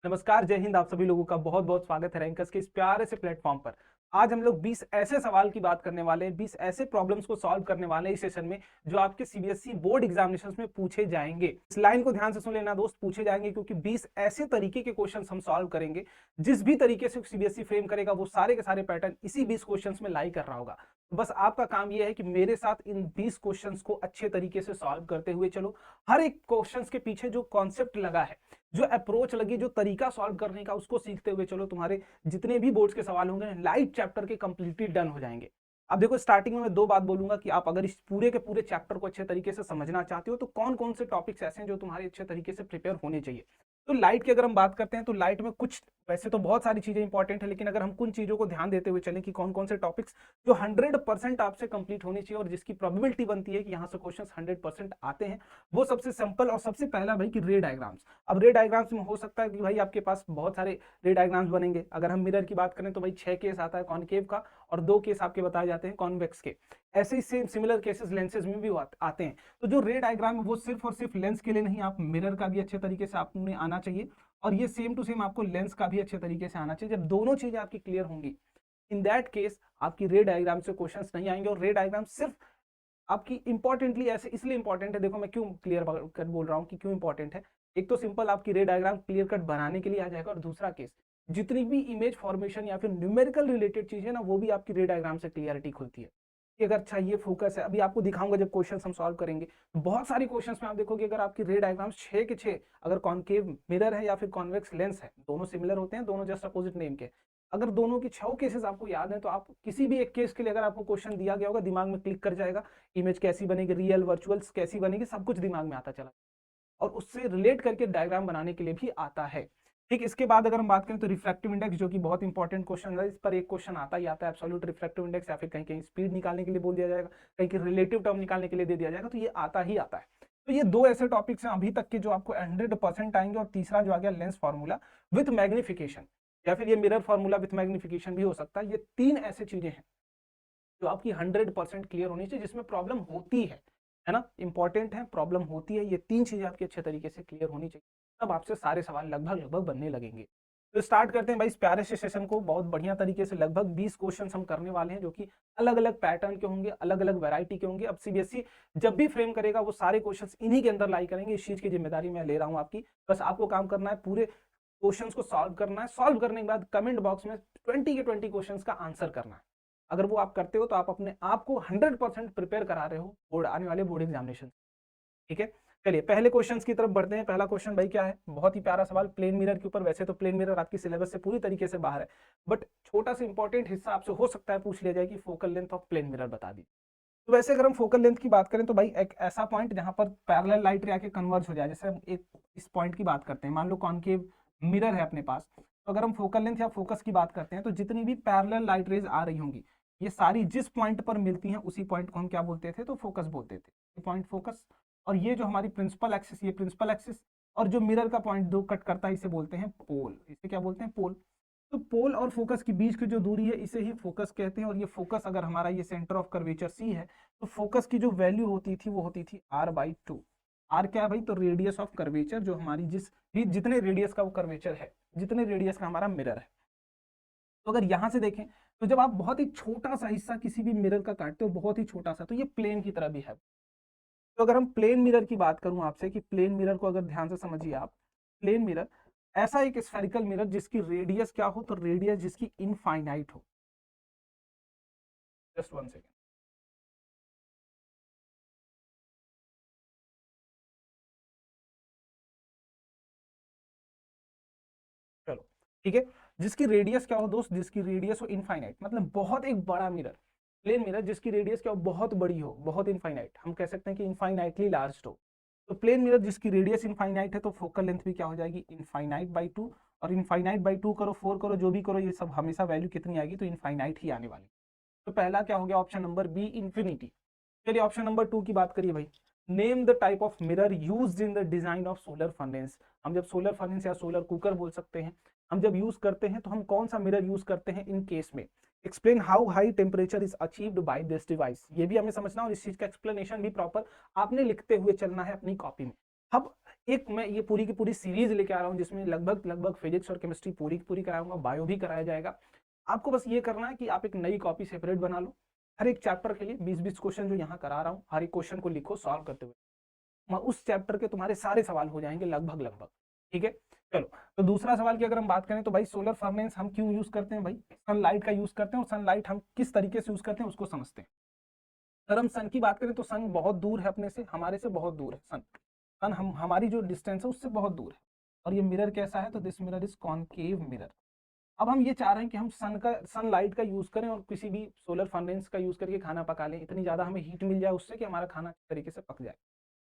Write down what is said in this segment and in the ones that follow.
नमस्कार, जय हिंद। आप सभी लोगों का बहुत बहुत स्वागत है रैंकर्स के इस प्यारे से प्लेटफॉर्म पर। आज हम लोग 20 ऐसे सवाल की बात करने वाले हैं, 20 ऐसे प्रॉब्लम्स को सॉल्व करने वाले हैं इस सेशन में, जो आपके सीबीएसई बोर्ड एग्जामिनेशंस में पूछे जाएंगे। इस लाइन को ध्यान से सुन लेना दोस्त, पूछे जाएंगे क्योंकि 20 ऐसे तरीके के क्वेश्चंस हम सॉल्व करेंगे। जिस भी तरीके से सीबीएसई फ्रेम करेगा वो सारे के सारे पैटर्न इसी 20 क्वेश्चंस में लाई कर रहा होगा। बस आपका काम यह है कि मेरे साथ इन 20 क्वेश्चंस को अच्छे तरीके से सॉल्व करते हुए चलो। हर एक क्वेश्चंस के पीछे जो कॉन्सेप्ट लगा है, जो अप्रोच लगी, जो तरीका सॉल्व करने का, उसको सीखते हुए चलो। तुम्हारे जितने भी बोर्ड्स के सवाल होंगे लाइट चैप्टर के कंप्लीटली डन हो जाएंगे। अब देखो, स्टार्टिंग में मैं दो बात बोलूंगा कि आप अगर इस पूरे के पूरे चैप्टर को अच्छे तरीके से समझना चाहते हो तो कौन कौन से टॉपिक्स ऐसे हैं जो तुम्हारे अच्छे तरीके से प्रिपेयर होने चाहिए। तो लाइट की अगर हम बात करते हैं तो लाइट में कुछ, वैसे तो बहुत सारी चीजें इंपॉर्टेंट है, लेकिन अगर हम कुछ चीजों को ध्यान देते हुए चलें कि कौन कौन से टॉपिक्स जो 100% आपसे कंप्लीट होनी चाहिए और जिसकी प्रोबेबिलिटी बनती है कि यहाँ से क्वेश्चंस 100% आते हैं, वो सबसे सिंपल और सबसे पहला भाई कि रे डायग्राम्स। अब रे डायग्राम्स में हो सकता है कि भाई आपके पास बहुत सारे रे डायग्राम्स बनेंगे। अगर हम मिरर की बात करें तो भाई 6 केस आता है कॉनकेव का और 2 केस आपके बताए जाते हैं कॉन्वेक्स के। ऐसे ही सेम सिमिलर केसेस लेंसेज में भी आते हैं। तो जो रे डायग्राम है वो सिर्फ और सिर्फ लेंस के लिए नहीं, आप मिरर का भी अच्छे तरीके से आपने आना चाहिए और ये सेम टू सेम आपको लेंस का भी अच्छे तरीके से आना चाहिए। जब दोनों चीजें आपकी क्लियर होंगी, इन दैट केस आपकी रे डायग्राम से क्वेश्चंस नहीं आएंगे। और रे डायग्राम सिर्फ आपकी इंपॉर्टेंटली ऐसे इसलिए इंपॉर्टेंट है, देखो मैं क्यों क्लियर कर बोल रहा हूँ कि क्यों इंपॉर्टेंट है। एक तो सिंपल आपकी रे डायग्राम क्लियर कट बनाने के लिए आ जाएगा, और दूसरा केस जितनी भी इमेज फॉर्मेशन या फिर न्यूमेरिकल रिलेटेड चीजें ना, वो भी आपकी रे डायग्राम से क्लियरिटी खुलती है कि अगर अच्छा ये फोकस है। अभी आपको दिखाऊंगा जब क्वेश्चन हम सॉल्व करेंगे तो बहुत सारी क्वेश्चंस में आप देखोगे अगर आपकी रे डायग्राम 6 के 6, अगर कॉनकेव मिरर है या फिर कॉन्वेक्स लेंस है, दोनों सिमिलर होते हैं, दोनों जस्ट अपोजिट नेम के, अगर दोनों की 6 केसेस आपको याद है तो आप किसी भी एक केस के लिए अगर आपको क्वेश्चन दिया गया होगा, दिमाग में क्लिक कर जाएगा। इमेज कैसी बनेगी, रियल वर्चुअल्स कैसी बनेगी, सब कुछ दिमाग में आता चला और उससे रिलेट करके डायग्राम बनाने के लिए भी आता है। ठीक, इसके बाद अगर हम बात करें तो रिफ्रैक्टिव इंडेक्स, जो कि बहुत इंपॉर्टेंट क्वेश्चन है, इस पर एक क्वेश्चन आता ही आता है। एब्सोल्यूट रिफ्रैक्टिव इंडेक्स या फिर कहीं कहीं स्पीड निकालने के लिए बोल दिया जाएगा, कहीं कहीं रिलेटिव टर्म निकालने के लिए दे दिया जाएगा, तो ये आता ही आता है। तो ये दो ऐसे टॉपिक्स हैं अभी तक के जो आपको 100% आएंगे। और तीसरा जो आ गया लेंस फॉर्मूला विथ मैग्निफिकेशन, या फिर ये मिरर फॉर्मूला विथ मैग्निफिकेशन भी हो सकता है। ये तीन ऐसे चीजें हैं जो आपकी 100% क्लियर होनी चाहिए, जिसमें प्रॉब्लम होती है ना, इंपॉर्टेंट है, प्रॉब्लम होती है। ये तीन चीजें आपकी अच्छे तरीके से क्लियर होनी चाहिए, तब आपसे सारे सवाल लगभग लगभग बनने लगेंगे। तो स्टार्ट करते हैं भाई इस प्यारे से सेशन को। बहुत बढ़िया तरीके से लगभग 20 क्वेश्चन हम करने वाले हैं, जो कि अलग अलग पैटर्न के होंगे, अलग अलग वैरायटी के होंगे। अब सीबीएसई जब भी फ्रेम करेगा वो सारे क्वेश्चन इन्हीं के अंदर लाई करेंगे। इस चीज की जिम्मेदारी मैं ले रहा हूँ आपकी। बस आपको काम करना है, पूरे क्वेश्चन को सॉल्व करना है। सॉल्व करने के बाद कमेंट बॉक्स में 20 के 20 क्वेश्चन का आंसर करना है। अगर वो आप करते हो तो आप अपने आप को 100% प्रिपेयर करा रहे हो बोर्ड, आने वाले बोर्ड एग्जामिनेशन। ठीक है, चलिए पहले क्वेश्चन की तरफ बढ़ते हैं। पहला क्वेश्चन भाई क्या है, बहुत ही प्यारा सवाल प्लेन मिरर के ऊपर। वैसे तो प्लेन मिरर आपकी सिलेबस से पूरी तरीके से बाहर है, बट छोटा सा इंपॉर्टेंट हिस्सा आपसे हो सकता है पूछ लिया जाए कि focal length of plane mirror बता दी। तो वैसे अगर हम फोकल लेंथ की बात करें तो भाई एक ऐसा पॉइंट जहां पर पैरेलल लाइट रे आके कन्वर्ज हो जाए, जैसे हम एक इस पॉइंट की बात करते हैं, मान लो कॉनकेव मिरर है अपने पास, तो अगर हम फोकल लेंथ या फोकस की बात करते हैं तो जितनी भी पैरेलल लाइट रेज आ रही होंगी, ये सारी जिस पॉइंट पर मिलती हैं उसी पॉइंट को हम क्या बोलते थे, तो फोकस बोलते थे, ये पॉइंट फोकस। और ये जो हमारी प्रिंसिपल एक्सिस, ये प्रिंसिपल एक्सिस, और जो मिरर का पॉइंट दो कट करता है इसे बोलते हैं पोल। इसे क्या बोलते हैं, पोल। तो पोल और फोकस के बीच की जो दूरी है इसे ही फोकस कहते हैं। और ये फोकस अगर हमारा ये सेंटर ऑफ कर्वेचर सी है, तो फोकस की जो वैल्यू होती थी वो होती थी r/2। आर क्या है भाई, तो रेडियस ऑफ कर्वेचर, जो हमारी जितने रेडियस का वो कर्वेचर है, जितने रेडियस का हमारा मिरर है। तो अगर यहां से देखें तो जब आप बहुत ही छोटा सा हिस्सा किसी भी मिरर का काटते हो, बहुत ही छोटा सा, तो ये प्लेन की तरह भी है। तो अगर हम प्लेन मिरर की बात करूं आपसे कि प्लेन मिरर को अगर ध्यान से समझिए आप, प्लेन मिरर ऐसा एक स्फेरिकल मिरर जिसकी रेडियस क्या हो, तो रेडियस जिसकी इनफाइनाइट हो। Just one second. चलो ठीक है, जिसकी रेडियस क्या हो दोस्त, जिसकी रेडियस हो इनफाइनाइट, मतलब बहुत एक बड़ा मिरर, प्लेन मिरर जिसकी रेडियस क्या हो, बहुत बड़ी हो, बहुत इनफाइनाइट, हम कह सकते हैं कि इनफाइनाइटली लार्ज हो। तो प्लेन मिरर जिसकी रेडियस इनफाइनाइट है तो फोकल लेंथ भी क्या हो जाएगी, इनफाइनाइट/2। और इनफाइनाइट/2 करो, 4 करो, जो भी करो, ये सब हमेशा वैल्यू कितनी आएगी, तो इनफाइनाइट ही आने वाली। तो पहला क्या हो गया, ऑप्शन नंबर बी इंफिनिटी। चलिए ऑप्शन नंबर 2 की बात करिए भाई। Name the type of mirror used in the design of solar furnace. हम जब सोलर फर्नेस या सोलर कुकर बोल सकते हैं, हम जब यूज करते हैं तो हम कौन सा मिरर यूज करते हैं इन केस में। Explain how high temperature is achieved by this device, ये भी हमें समझना और इस चीज का एक्सप्लेनेशन भी प्रॉपर आपने लिखते हुए चलना है अपनी कॉपी में। अब एक मैं ये पूरी की पूरी सीरीज लेके आ रहा हूँ जिसमें लगभग फिजिक्स और केमिस्ट्री पूरी की पूरी कराऊंगा, बायो भी कराया जाएगा। आपको बस ये करना है कि आप एक नई कॉपी सेपरेट बना लो, हर एक चैप्टर के लिए 20-20 क्वेश्चन जो यहाँ करा रहा हूँ, हर एक क्वेश्चन को लिखो सॉल्व करते हुए, उस चैप्टर के तुम्हारे सारे सवाल हो जाएंगे लगभग। ठीक है, चलो। तो दूसरा सवाल की अगर हम बात करें तो भाई सोलर फर्नेस हम क्यों यूज करते हैं, भाई सनलाइट का यूज करते हैं, और सनलाइट हम किस तरीके से यूज करते हैं उसको समझते हैं। अगर हम सन की बात करें तो सन बहुत दूर है अपने से, हमारे से बहुत दूर है सन हमारी जो डिस्टेंस है उससे बहुत दूर है। और ये मिरर कैसा है, तो this mirror is concave mirror. अब हम ये चाह रहे हैं कि हम सनलाइट का यूज करें और किसी भी सोलर फर्नेस का यूज करके खाना पका लें, इतनी ज्यादा हमें हीट मिल जाए उससे कि हमारा खाना अच्छे तरीके से पक जाए।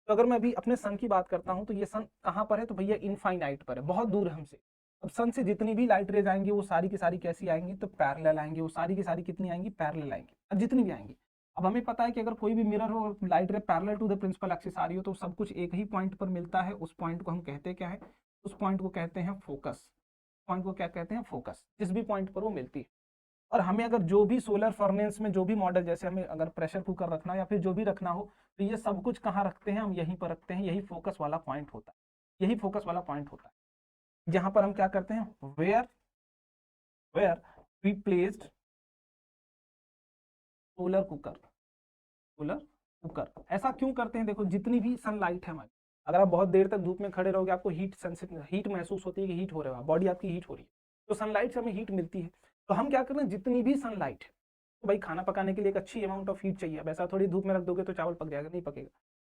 तो अगर मैं अभी अपने सन की बात करता हूं तो ये सन कहाँ पर है, तो भैया इनफाइनाइट पर है, बहुत दूर है हमसे। अब सन से जितनी भी लाइट रेज आएंगी वो सारी की सारी कैसी आएंगी, तो पैरेलल आएंगी, वो सारी की सारी कितनी आएंगी, पैरेलल आएंगी। अब जितनी भी आएंगी, अब हमें पता है कि अगर कोई भी मिरर हो और light ray parallel to the principal axis आ रही हो तो सब कुछ एक ही पॉइंट पर मिलता है, उस पॉइंट को हम कहते क्या है, उस पॉइंट को कहते हैं फोकस। पॉइंट को क्या कहते हैं, फोकस, जिस भी पॉइंट पर वो मिलती है। और हमें अगर जो भी सोलर फर्नेस में जो भी मॉडल, जैसे हमें अगर प्रेशर कुकर रखना या फिर जो भी रखना हो, तो ये सब कुछ कहाँ रखते हैं, हम यहीं पर रखते हैं, यही फोकस वाला पॉइंट होता है, यही फोकस वाला पॉइंट होता है जहां पर हम क्या करते हैं, where where we placed solar cooker. Solar cooker ऐसा क्यों करते हैं, देखो जितनी भी सनलाइट है हमारी, अगर आप बहुत देर तक धूप में खड़े रहोगे आपको हीट महसूस होती है कि हीट हो रहा है, बॉडी आपकी हीट हो रही है, तो सनलाइट से हमें हीट मिलती है। तो हम क्या कर रहे हैं, जितनी भी सनलाइट, तो भाई खाना पकाने के लिए एक अच्छी अमाउंट ऑफ हीट चाहिए, वैसा थोड़ी धूप में रख दोगे तो चावल पक जाएगा, नहीं पकेगा।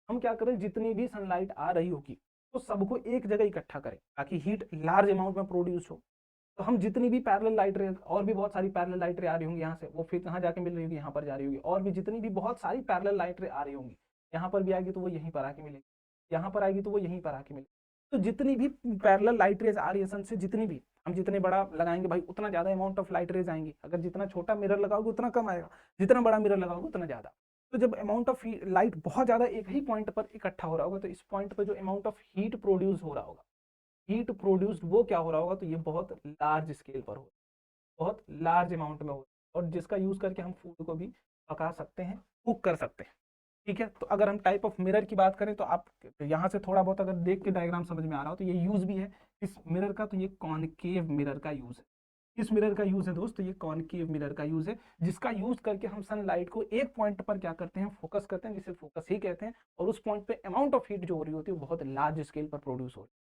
हम क्या करें, जितनी भी सनलाइट आ रही होगी तो सबको एक जगह इकट्ठा करें ताकि हीट लार्ज अमाउंट में प्रोड्यूस हो। तो हम जितनी भी पैरेलल लाइट रे, और भी बहुत सारी पैरेलल लाइट रे आ रही होंगी यहाँ से, वो फिर कहाँ जाके मिल रही होगी, यहाँ पर जा रही होगी, और भी जितनी भी बहुत सारी पैरेलल लाइट रे आ रही होंगी, यहाँ पर भी आएगी तो वो यहीं पर आके मिलेगी, यहाँ पर आएगी तो वो यहीं पर आके मिलेगी। तो जितनी भी पैरेलल लाइट रेज आ रही है सन से, जितनी भी हम जितने बड़ा लगाएंगे भाई उतना ज्यादा अमाउंट ऑफ लाइट रेज आएंगी, अगर जितना छोटा मिरर लगाओगे उतना कम आएगा, जितना बड़ा मिरर लगाओगे उतना ज्यादा। तो जब अमाउंट ऑफ लाइट बहुत ज्यादा एक ही पॉइंट पर इकट्ठा हो रहा होगा तो इस पॉइंट पर जो अमाउंट ऑफ हीट प्रोड्यूस हो रहा होगा, हीट प्रोड्यूस्ड वो क्या हो रहा होगा, तो ये बहुत लार्ज स्केल पर हो, बहुत लार्ज अमाउंट में हो, और जिसका यूज करके हम फूड को भी पका सकते हैं, कुक कर सकते हैं। ठीक है, तो अगर हम टाइप ऑफ मिरर की बात करें तो आप यहाँ से थोड़ा बहुत अगर देख के डायग्राम समझ में आ रहा हो तो ये यूज भी है इस मिरर का, तो ये कॉनकेव मिरर का यूज है। इस मिरर का यूज है दोस्त, ये कॉनकेव मिरर का यूज है, जिसका यूज करके हम सनलाइट को एक पॉइंट पर क्या करते हैं, फोकस करते हैं, जिसे फोकस ही कहते हैं, और उस पॉइंट पे अमाउंट ऑफ हीट जो हो रही होती है वो बहुत लार्ज स्केल पर प्रोड्यूस हो रही है।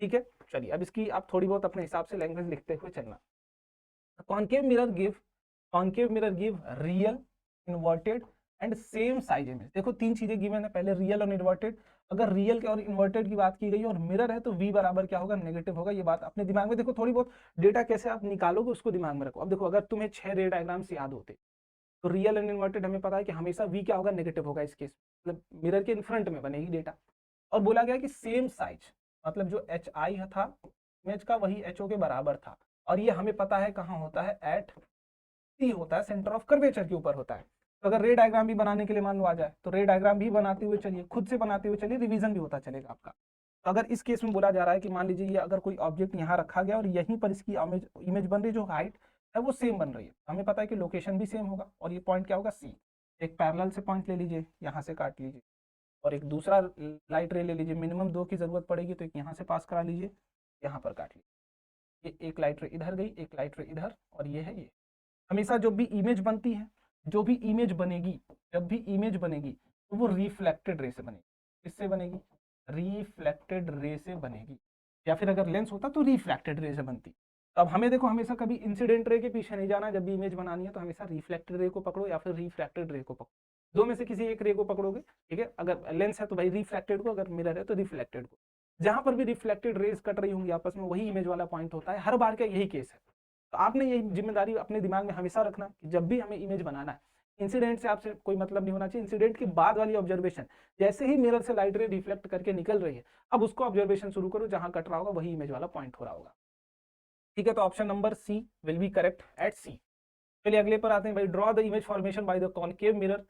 ठीक है, चलिए अब इसकी आप थोड़ी बहुत अपने हिसाब से लैंग्वेज लिखते हुए चलना। Concave mirror give real, inverted and same size image. देखो तीन चीजें गिवन है, पहले रियल और इन्वर्टेड। अगर रियल के और इन्वर्टेड की बात की गई और मिरर है तो v बराबर क्या होगा, नेगेटिव होगा। ये बात अपने दिमाग में देखो, थोड़ी बहुत डेटा कैसे आप निकालोगे उसको दिमाग में रखो। अब देखो अगर तुम्हें 6 रे डायग्राम्स याद होते तो रियल एंड इन्वर्टेड हमें पता है कि हमेशा v क्या होगा, नेगेटिव होगा। इस केस मतलब मिरर के इन फ्रंट में बनेगी डेटा। और बोला गया कि सेम साइज, मतलब जो एच आई था इमेज का वही एच ओ के बराबर था, और ये हमें पता है कहाँ होता है, एट सी होता है, सेंटर ऑफ कर्वेचर के ऊपर होता है। तो अगर रे डायग्राम भी बनाने के लिए मान लो आ जाए तो रे डायग्राम भी बनाते हुए चलिए, खुद से बनाते हुए चलिए, रिवीजन भी होता चलेगा आपका। तो अगर इस केस में बोला जा रहा है कि मान लीजिए ये अगर कोई ऑब्जेक्ट यहाँ रखा गया और यहीं पर इसकी इमेज बन रही, जो हाइट है वो सेम बन रही है, हमें पता है कि लोकेशन भी सेम होगा, और ये पॉइंट क्या होगा, सी। एक पैरेलल से पॉइंट ले लीजिए, यहाँ से काट लीजिए, और एक दूसरा लाइट रे ले लीजिए, मिनिमम 2 की जरूरत पड़ेगी तो एक यहाँ से पास करा लीजिए, यहाँ पर काट लीजिए। ये एक लाइट रे इधर गई, एक लाइट रे इधर, और ये है ये। हमेशा जब भी इमेज बनती है, जो भी इमेज बनेगी, जब भी इमेज बनेगी तो वो रिफ्लेक्टेड रे से बनेगी। किससे बनेगी, रिफ्लेक्टेड रे से बनेगी, या फिर अगर लेंस होता तो रिफ्रैक्टेड रे से बनती। तो अब हमें देखो हमेशा कभी इंसिडेंट रे के पीछे नहीं जाना, जब भी इमेज बनानी है तो हमेशा रिफ्लेक्टेड रे को पकड़ो या फिर रिफ्रैक्टेड रे को पकड़ो, दो में से किसी एक रे को पकड़ोगे। ठीक है, अगर लेंस है तो भाई रिफ्लेक्टेड को, अगर मिरर है तो रिफ्लेक्टेड को। जहां पर भी रिफ्लेक्टेड रेज कट रही होंगी आपस में वही इमेज वाला पॉइंट होता है, हर बार का यही केस है। तो आपने यही जिम्मेदारी अपने दिमाग में हमेशा रखना कि जब भी हमें इमेज बनाना है, इंसिडेंट से आपसे कोई मतलब नहीं होना चाहिए, इंसिडेंट के बाद वाली ऑब्जर्वेशन, जैसे ही मिरर से लाइट रे रिफ्लेक्ट करके निकल रही है अब उसको ऑब्जर्वेशन शुरू करो, जहां कट रहा होगा वही इमेज वाला पॉइंट हो रहा होगा। ठीक है, तो option number C will be correct at C. चलिए अगले पर आते हैं भाई, draw the image formation by the concave mirror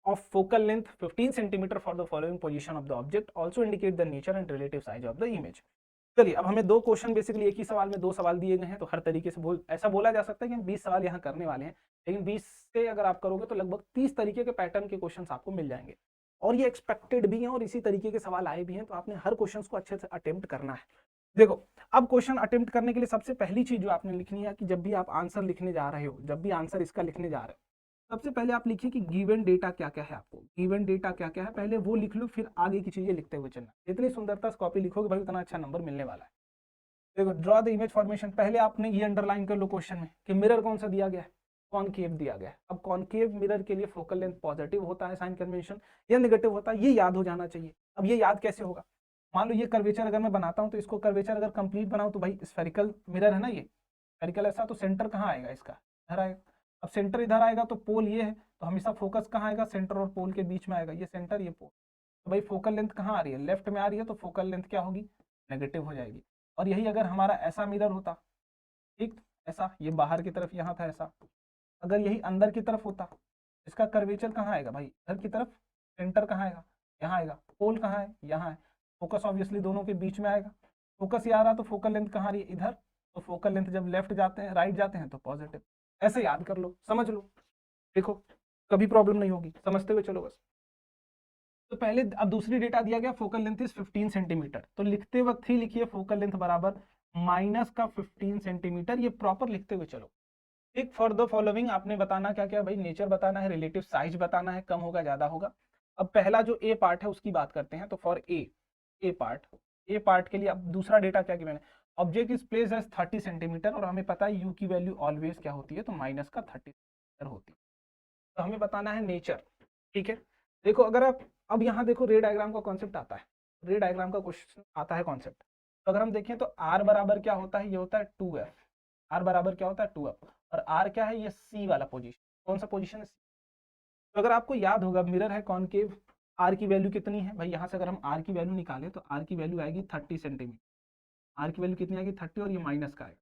of focal length 15 cm for the following position of the object, also indicate the nature and relative size of the image। चलिए अब हमें दो क्वेश्चन, बेसिकली एक ही सवाल में दो सवाल दिए गए हैं, तो हर तरीके से ऐसा बोला जा सकता है कि हम 20 सवाल यहाँ करने वाले हैं, लेकिन 20 से अगर आप करोगे तो लगभग 30 तरीके के पैटर्न के क्वेश्चंस आपको मिल जाएंगे। और ये एक्सपेक्टेड भी है और इसी तरीके के सवाल आए भी हैं, तो आपने हर क्वेश्चन को अच्छे से अटेम्प्ट करना है। देखो, अब क्वेश्चन अटेम्प्ट करने के लिए सबसे पहली चीज जो आपने लिखनी है कि जब भी आप आंसर लिखने जा रहे हो, जब भी आंसर इसका लिखने जा रहे हो, सबसे पहले आप लिखिए कि गिवन डेटा क्या क्या है। आपको गिवन डेटा क्या क्या है पहले वो लिख लो, फिर आगे की चीजें लिखते हुए चलना। जितनी सुंदरता से कॉपी लिखोगे भाई उतना अच्छा नंबर मिलने वाला है। देखो, ड्रॉ द इमेज फॉर्मेशन, पहले आपने ये अंडरलाइन कर लो क्वेश्चन में कि मिरर कौन सा दिया गया है, कॉनकेव दिया गया है। अब कॉनकेव मिरर के लिए फोकल लेंथ पॉजिटिव होता है साइन कन्वेंशन या नेगेटिव होता है, ये याद हो जाना चाहिए। अब ये याद कैसे होगा, मान लो ये कर्वेचर अगर मैं बनाता हूं तो इसको कर्वेचर अगर कंप्लीट बनाऊं तो भाई स्फेरिकल मिरर है ना, ये स्फेरिकल ऐसा, तो सेंटर कहाँ आएगा इसका, इधर आएगा। अब सेंटर इधर आएगा तो पोल ये है, तो हमेशा फोकस कहाँ आएगा, सेंटर और पोल के बीच में आएगा, ये सेंटर ये पोल। तो भाई फोकल लेंथ कहाँ आ रही है, लेफ्ट में आ रही है, तो फोकल लेंथ क्या होगी, नेगेटिव हो जाएगी। और यही अगर हमारा ऐसा मिरर होता, ठीक, ऐसा, ये बाहर की तरफ यहाँ था ऐसा, अगर यही अंदर की तरफ होता, इसका कर्वेचर कहाँ आएगा भाई, इधर की तरफ, सेंटर कहाँ आएगा, यहाँ आएगा, पोल कहाँ है, यहाँ है, फोकस ऑब्वियसली दोनों के बीच में आएगा। फोकस ये आ रहा तो फोकल लेंथ कहाँ आ रही है, इधर, तो फोकल लेंथ जब लेफ्ट जाते हैं, राइट जाते हैं तो पॉजिटिव। ऐसे याद कर लो, समझ लो, देखो कभी प्रॉब्लम नहीं होगी, समझते हुए चलो बस। तो पहले, अब दूसरी डेटा दिया गया फोकल लेंथ इज 15 सेंटीमीटर, तो लिखते वक्त ही लिखिए फोकल लेंथ बराबर माइनस का 15 सेंटीमीटर, ये प्रॉपर लिखते हुए चलो। एक फॉर द फॉलोइंग आपने बताना क्या क्या भाई, नेचर बताना है, रिलेटिव साइज बताना है, कम होगा ज्यादा होगा। अब पहला जो ए पार्ट है उसकी बात करते हैं, तो फॉर ए पार्ट के लिए अब दूसरा डेटा क्या कि मैंने, object is placed as 30 centimetre, और हमें पता है यू की वैल्यू ऑलवेज क्या होती है, तो माइनस का 30 सेंटीमीटर होती है। तो हमें बताना है नेचर, ठीक है। देखो अगर आप, अब यहाँ देखो रे डायग्राम का कॉन्सेप्ट आता है, रे डायग्राम का क्वेश्चन आता है कॉन्सेप्ट। तो अगर हम देखें तो आर बराबर क्या होता है, ये होता है 2f, आर बराबर क्या होता है 2f, और आर क्या है, ये सी वाला पोजीशन, कौन सा पोजीशन है, तो अगर आपको याद होगा मिरर है कॉनकेव, आर की वैल्यू कितनी है भाई, यहाँ से अगर हम आर की वैल्यू निकालें तो आर की वैल्यू आएगी 30 सेंटीमीटर, आर की वैल्यू कितनी आएगी 30, और ये माइनस का आएगा।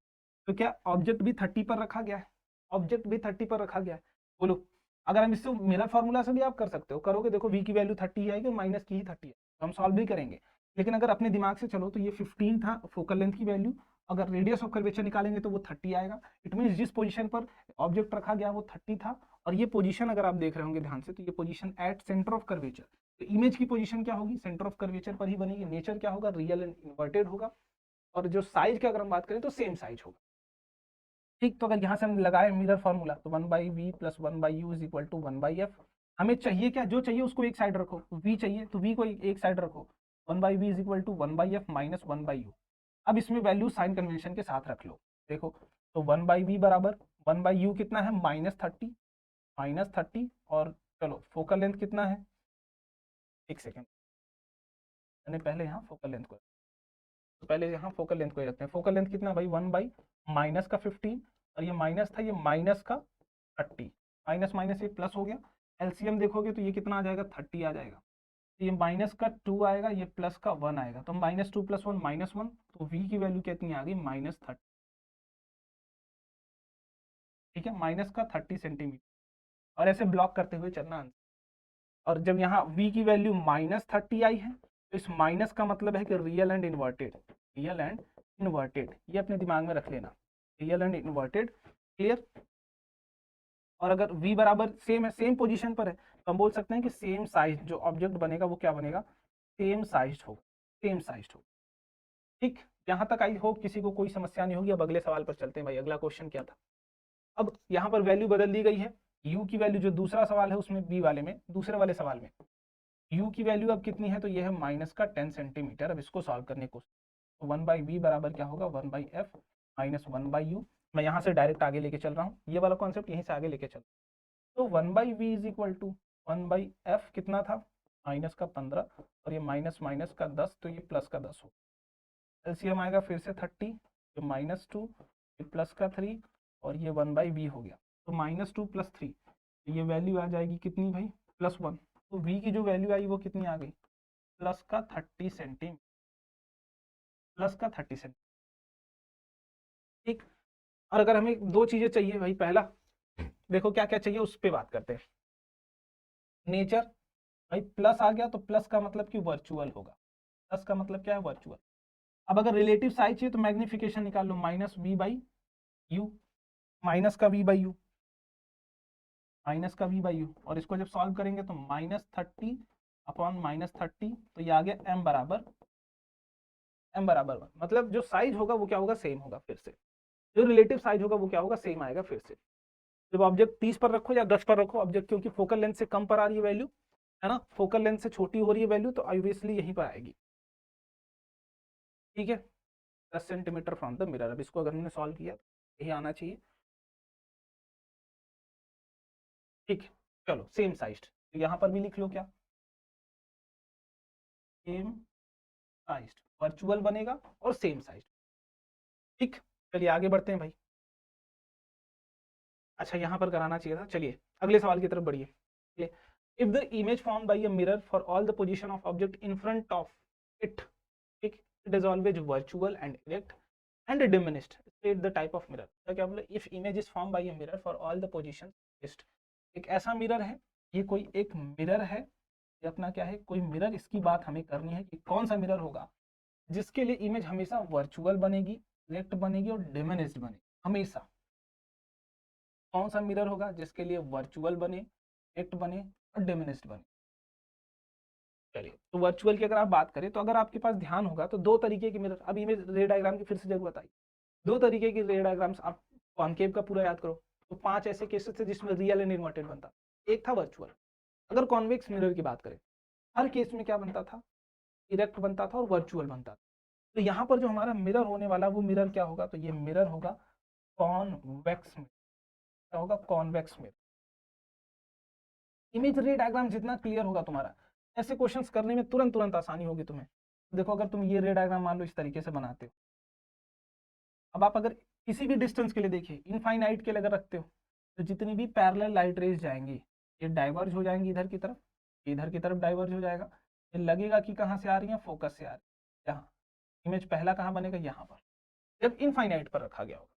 तो क्या ऑब्जेक्ट भी 30 पर रखा गया है, ऑब्जेक्ट भी 30 पर रखा गया है, बोलो। अगर हम इससे मिरर फार्मूला से भी आप कर सकते हो, करोगे देखो वी की वैल्यू 30 आएगी और माइनस की ही 30 है, तो हम सॉल्व भी करेंगे। लेकिन अगर अपने दिमाग से चलो तो ये 15 था फोकल लेंथ की वैल्यू, अगर रेडियस ऑफ कर्वेचर निकालेंगे तो वो 30 आएगा। इट मीन जिस पोजीशन पर ऑब्जेक्ट रखा गया वो 30 था, और ये पोजीशन अगर आप देख रहे होंगे ध्यान से, तो ये position at centre of curvature, तो इमेज की पोजीशन क्या होगी, सेंटर ऑफ कर्वेचर पर ही बनेगी। नेचर क्या होगा, रियल एंड इन्वर्टेड होगा, और जो साइज की अगर हम बात करें तो सेम साइज होगा, ठीक। तो अगर यहाँ से हम लगाए मिरर फॉर्मूला, तो 1/v plus 1/u is equal to 1/f। हमें चाहिए क्या, जो चाहिए उसको एक साइड रखो, v चाहिए तो v को एक साइड रखो, 1/v is equal to 1/f minus 1/u। अब इसमें वैल्यू साइन कन्वेंशन के साथ रख लो, देखो, तो 1/v बराबर 1/u कितना है, -30, और चलो फोकल लेंथ कितना है, एक सेकेंड, मैंने पहले यहाँ फोकल लेंथ को, तो पहले यहाँ फोकल लेंथ को ही रखते हैं। फोकल लेंथ कितना भाई, 1/-15, और ये माइनस था, ये माइनस का 30, माइनस माइनस ये प्लस हो गया, एलसीएम देखोगे तो ये कितना आ जाएगा, 30 आ जाएगा। तो ये माइनस का 2 आएगा, ये प्लस का 1 आएगा, तो -2 + 1 -1, तो v की वैल्यू कितनी आ गई, -30, ठीक है, माइनस का 30 सेंटीमीटर, और ऐसे ब्लॉक करते हुए चलना। और जब यहाँ v की वैल्यू -30 आई है, तो इस माइनस का मतलब है कि real and inverted, real and inverted, ये अपने दिमाग में रख लेना, रियल एंड इन्वर्टेड, क्लियर। और अगर v बराबर सेम है, सेम पोजीशन पर है, तो हम बोल सकते हैं कि सेम साइज जो ऑब्जेक्ट बनेगा वो क्या बनेगा, सेम साइज होगा, सेम साइज होगा, ठीक। यहाँ तक आई होप किसी को कोई समस्या नहीं होगी। अब अगले सवाल पर चलते हैं भाई, अगला क्वेश्चन क्या था। अब यहाँ पर वैल्यू बदल दी गई है, u की वैल्यू जो दूसरा सवाल है उसमें b वाले में, दूसरे वाले सवाल में u की वैल्यू अब कितनी है, तो ये है -10 सेंटीमीटर। अब इसको सॉल्व करने को, तो 1/v बराबर क्या होगा, 1/f माइनस 1/u। मैं यहाँ से डायरेक्ट आगे लेके चल रहा हूँ, ये वाला कॉन्सेप्ट यहीं से आगे लेके चल, तो 1/v is equal to 1/f कितना था, माइनस का 15, और ये माइनस माइनस का 10, तो ये प्लस का 10 हो। एलसीएम आएगा फिर से 30, तो -2, ये प्लस का 3, और ये 1/v हो गया, तो -2 + 3, ये वैल्यू आ जाएगी कितनी भाई, +1। तो v की जो वैल्यू आई वो कितनी आ गई, प्लस का 30 सेंटीमीटर, प्लस का 30 सेंटीमीटर, ठीक। और अगर हमें दो चीजें चाहिए भाई, पहला देखो क्या क्या चाहिए उस पर बात करते हैं। नेचर, भाई प्लस आ गया तो प्लस का मतलब कि वर्चुअल होगा, प्लस का मतलब क्या है, वर्चुअल। अब अगर रिलेटिव साइज चाहिए तो मैग्निफिकेशन निकाल लो, -v/u, माइनस का v/u, माइनस का v/u, और इसको जब सॉल्व करेंगे तो -30 अपॉन -30, तो ये आ गया m बराबर 1, मतलब जो साइज होगा वो क्या होगा, सेम होगा। फिर से जो रिलेटिव साइज होगा वो क्या होगा, सेम आएगा। फिर से जब ऑब्जेक्ट 30 पर रखो या 10 पर रखो, ऑब्जेक्ट क्योंकि फोकल लेंथ से कम पर आ रही है वैल्यू, है ना, फोकल लेंथ से छोटी हो रही है वैल्यू, तो ऑब्वियसली यहीं पर आएगी। ठीक है, 10 सेंटीमीटर फ्रॉम द मिरर। अब इसको अगर हमने सॉल्व किया तो यही आना चाहिए। ठीक है, चलो सेम साइज, तो यहाँ पर भी लिख लो क्या, सेम साइज, वर्चुअल बनेगा और सेम साइज। ठीक, चलिए आगे बढ़ते हैं भाई। अच्छा, यहाँ पर कराना चाहिए था, चलिए अगले सवाल की तरफ बढ़िए। If the image form by a mirror for all the position of object in front of it, ठीक, it is always virtual and erect and diminished, state the type of mirror. तो क्या बोले, if image is form by a mirror for all the position list, एक ऐसा mirror है, ये कोई एक मिरर है, ये अपना क्या है, कोई मिरर। इसकी बात हमें करनी है कि कौन सा मिरर होगा जिसके लिए इमेज हमेशा वर्चुअल बनेगी, इरेक्ट बनेगी और डिमिनिश्ड बनेगी। हमेशा कौन सा मिरर होगा जिसके लिए वर्चुअल बने, इरेक्ट बने और डिमिनिश्ड बने। चलिए, तो वर्चुअल की अगर आप बात करें, तो अगर आपके पास ध्यान होगा तो दो तरीके के मिरर, अब इमेज रे डायग्राम की फिर से जगह बताइए, दो तरीके की रे डायग्राम्स। आप कॉनकेव का पूरा याद करो, तो 5 ऐसे केसेस थे जिसमें रियल एंड इन्वर्टेड बनता, एक था वर्चुअल। अगर कॉन्वेक्स मिरर की बात करें, हर केस में क्या बनता था, इरेक्ट बनता था और वर्चुअल बनता था। तो यहाँ पर जो हमारा मिरर होने वाला वो मिरर क्या होगा, तो ये मिरर होगा कॉन्वेक्स मिरर। क्या होगा, कॉन्वेक्स मिरर। इमेज रे डायग्राम जितना क्लियर होगा तुम्हारा, ऐसे क्वेश्चंस करने में तुरंत तुरंत आसानी होगी तुम्हें। देखो, अगर तुम ये रे डायग्राम मान लो इस तरीके से बनाते हो, अब आप अगर किसी भी डिस्टेंस के लिए देखिए, इनफाइनाइट के लिए अगर रखते हो, तो जितनी भी पैरेलल लाइट रेज जाएंगी, ये डाइवर्ज हो जाएंगी इधर की तरफ, इधर की तरफ डाइवर्ज हो जाएगा। ये लगेगा कि कहाँ से आ रही है, फोकस से आ रही है। यहाँ इमेज पहला कहाँ बनेगा, यहाँ पर, जब इनफाइनाइट पर रखा गया होगा।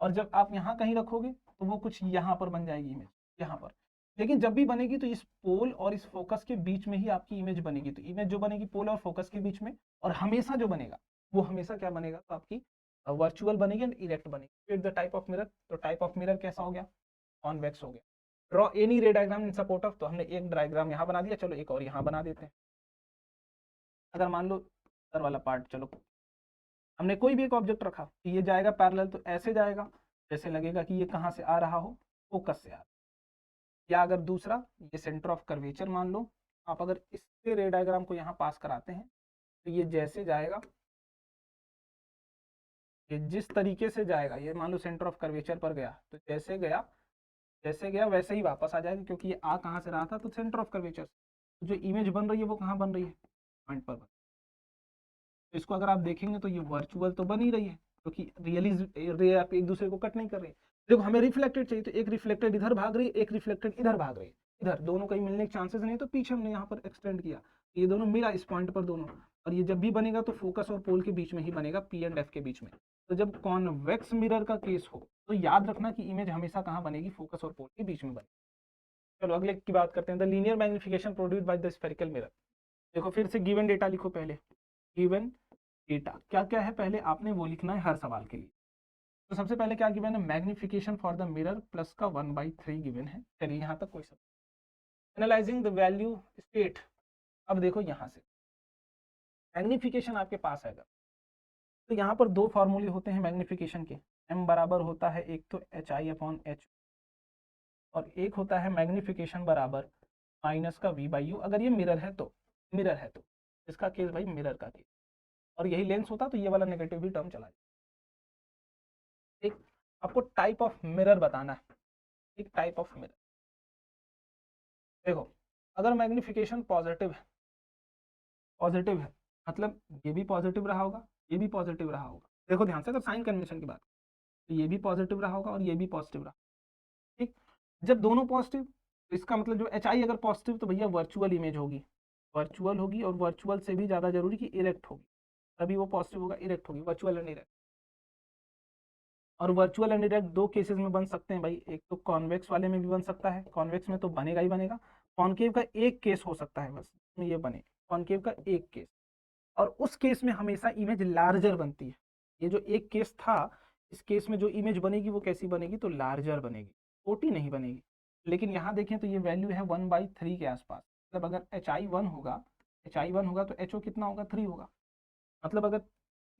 और जब आप यहाँ कहीं रखोगे तो वो कुछ यहाँ पर बन जाएगी इमेज, यहाँ पर। लेकिन जब भी बनेगी तो इस पोल और इस फोकस के बीच में ही आपकी इमेज बनेगी। तो इमेज जो बनेगी पोल और फोकस के बीच में, और हमेशा जो बनेगा वो हमेशा क्या बनेगा, तो आपकी वर्चुअल बनेगी एंड इरेक्ट बनेगी। फिर द टाइप ऑफ मिरर, तो टाइप ऑफ मिरर कैसा हो गया, कॉन्वेक्स हो गया। ड्रॉ एनी रे डायग्राम इन सपोर्ट ऑफ, तो हमने एक डायग्राम यहाँ बना दिया, चलो एक और यहाँ बना देते हैं। अगर मान लो सर वाला पार्ट, चलो हमने कोई भी एक ऑब्जेक्ट रखा, तो ये जाएगा पैरेलल, तो ऐसे जाएगा जैसे लगेगा कि ये कहाँ से आ रहा हो, फोकस से आ रहा। या अगर दूसरा, ये सेंटर ऑफ कर्वेचर मान लो, आप अगर इससे रे डायग्राम को यहाँ पास कराते हैं, तो ये जैसे जाएगा, ये जिस तरीके से जाएगा, ये मान लो सेंटर ऑफ कर्वेचर पर गया, तो जैसे गया, जैसे गया वैसे ही वापस आ जाएगा, क्योंकि ये आ कहाँ से रहा था, तो सेंटर ऑफ कर्वेचर। तो जो इमेज बन रही है वो कहाँ बन रही है, पॉइंट पर बन। तो इसको अगर आप देखेंगे तो ये वर्चुअल तो बन ही रही है, क्योंकि रियली रे आप एक दूसरे को कट नहीं कर रही है। देखो, हमें रिफ्लेक्टेड चाहिए, तो एक रिफ्लेक्टेड इधर भाग रही है, एक रिफ्लेक्टेड इधर भाग रही है, इधर दोनों कहीं मिलने के चांसेस नहीं, तो पीछे हमने यहाँ पर एक्सटेंड किया, ये दोनों मिला इस पॉइंट पर दोनों। और ये जब भी बनेगा तो फोकस और पोल के बीच में ही बनेगा, पी एंड एफ के बीच में। तो जब कॉन्वेक्स मिरर का केस हो, तो याद रखना कि इमेज हमेशा कहाँ बनेगी, फोकस और पोल के बीच में बनेगी। चलो अगले की बात करते हैं, the linear magnification produced by the spherical mirror. देखो फिर से गिवन डेटा लिखो पहले, गिवन डेटा क्या क्या है, पहले आपने वो लिखना है हर सवाल के लिए। तो सबसे पहले क्या गिवन है, magnification for the mirror plus का 1/3 गिवन है। चलिए यहाँ तक कोई सब। एनालाइजिंग द वैल्यू स्टेट, अब देखो यहाँ से मैग्निफिकेशन आपके पास आएगा, तो यहाँ पर दो फॉर्मूले होते हैं मैग्निफिकेशन के। m बराबर होता है एक तो HI/H, और एक होता है मैग्निफिकेशन बराबर माइनस का V/U। अगर ये मिरर है तो, मिरर है तो इसका केस भाई मिरर का केस, और यही लेंस होता तो ये वाला नेगेटिव भी टर्म चला जाए। एक आपको टाइप ऑफ मिरर बताना है, एक टाइप ऑफ मिरर। देखो, अगर मैग्निफिकेशन पॉजिटिव है, पॉजिटिव है मतलब ये भी पॉजिटिव रहा होगा, ये भी पॉजिटिव रहा होगा। देखो ध्यान से, अगर साइन कन्वेंशन की बात, तो ये भी पॉजिटिव रहा होगा और ये भी पॉजिटिव रहा। ठीक, जब दोनों पॉजिटिव, तो इसका मतलब जो HI अगर पॉजिटिव, तो भैया वर्चुअल इमेज होगी, वर्चुअल होगी, और वर्चुअल से भी ज्यादा जरूरी कि इरेक्ट होगी, तभी वो पॉजिटिव होगा, इरेक्ट होगी, वर्चुअल एंड इरेक्ट। और वर्चुअल एंड इरेक्ट दो केसेस में बन सकते हैं भाई, एक तो कॉन्वेक्स वाले में भी बन सकता है, कॉन्वेक्स में तो बनेगा ही बनेगा। कॉनकेव का एक केस हो सकता है बस, में ये बने, कॉनकेव का एक केस, और उस केस में हमेशा इमेज लार्जर बनती है। ये जो एक केस था, इस केस में जो इमेज बनेगी वो कैसी बनेगी, तो लार्जर बनेगी, छोटी नहीं बनेगी। लेकिन यहाँ देखें तो ये वैल्यू है 1/3 के आसपास, मतलब अगर HI1 होगा, HI1 होगा तो HO कितना होगा, 3 होगा। मतलब अगर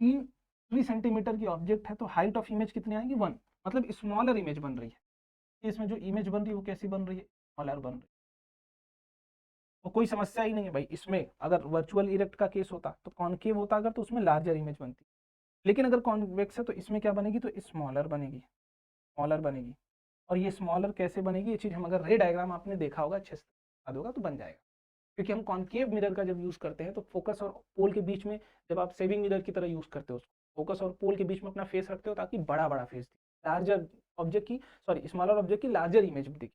3 सेंटीमीटर की ऑब्जेक्ट है तो हाइट ऑफ इमेज कितनी आएगी, 1। मतलब स्मॉलर इमेज बन रही है। इसमें जो इमेज बन रही है वो कैसी बन रही है, स्मॉलर बन रही है। तो कोई समस्या ही नहीं है भाई इसमें। अगर वर्चुअल इरेक्ट का केस होता तो कॉनकेव होता अगर, तो उसमें लार्जर इमेज बनती। लेकिन अगर कॉन्वेक्स है तो इसमें क्या बनेगी, तो स्मॉलर बनेगी, स्मॉलर बनेगी। और ये स्मॉलर कैसे बनेगी, ये चीज हम अगर रे डायग्राम आपने देखा होगा, अच्छे से याद होगा तो बन जाएगा। क्योंकि हम कॉन्केव मिरर का जब यूज करते हैं तो फोकस और पोल के बीच में, जब आप सेविंग मिरर की तरह यूज करते हो उसको, फोकस और पोल के बीच में अपना फेस रखते हो ताकि बड़ा बड़ा फेस दिखे, लार्जर ऑब्जेक्ट की, सॉरी स्मॉलर ऑब्जेक्ट की लार्जर इमेज दिखे।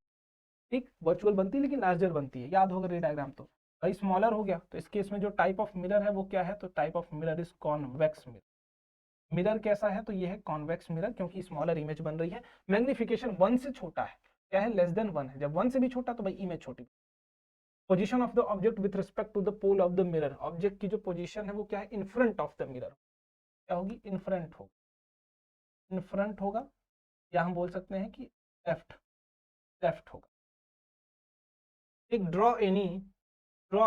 ठीक, वर्चुअल बनती है लेकिन लार्जर बनती है, याद होगा रे डायग्राम। तो भाई स्मॉलर हो गया, तो इस केस में जो टाइप ऑफ मिरर है वो क्या है, तो type of mirror is convex mirror. Mirror कैसा है, तो ये है कॉन्वेक्स मिरर, क्योंकि स्मॉलर इमेज बन रही है। मैग्निफिकेशन 1 से छोटा है, क्या है, लेस देन 1 है। जब 1 से भी छोटा तो भाई इमेज छोटी। Position of the object with respect to the pole of the mirror, object की जो पोजीशन है वो क्या है, in front of the mirror, क्या होगी, इन फ्रंट होगा, इन फ्रंट होगा, या हम बोल सकते हैं कि लेफ्ट, लेफ्ट होगा। एक draw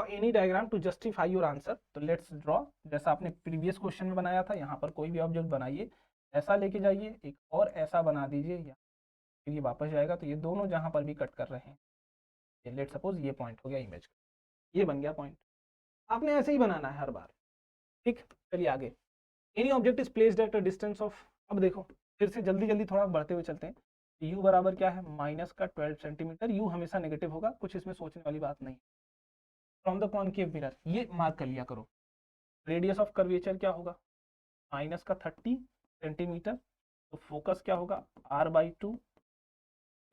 any diagram to justify your answer. तो लेट्स ड्रॉ, जैसा आपने प्रीवियस क्वेश्चन में बनाया था, यहाँ पर कोई भी ऑब्जेक्ट बनाइए, ऐसा लेके जाइए, एक और ऐसा बना दीजिए, या फिर ये वापस जाएगा, तो ये दोनों जहाँ पर भी कट कर रहे हैं, ये लेट सपोज ये पॉइंट हो गया इमेज का, ये बन गया पॉइंट। आपने ऐसे ही बनाना है हर बार। ठीक, चलिए आगे। Any object is placed at a distance of, अब देखो फिर से जल्दी जल्दी थोड़ा बढ़ते हुए चलते हैं। यू बराबर क्या है, माइनस का 12 सेंटीमीटर, यू हमेशा नेगेटिव होगा, कुछ इसमें सोचने वाली बात नहीं। फ्रॉम द कॉनकेव मिरर, ये मार्क कर लिया करो। रेडियस ऑफ कर्वेचर क्या होगा, माइनस का 30 सेंटीमीटर, तो फोकस क्या होगा, r/2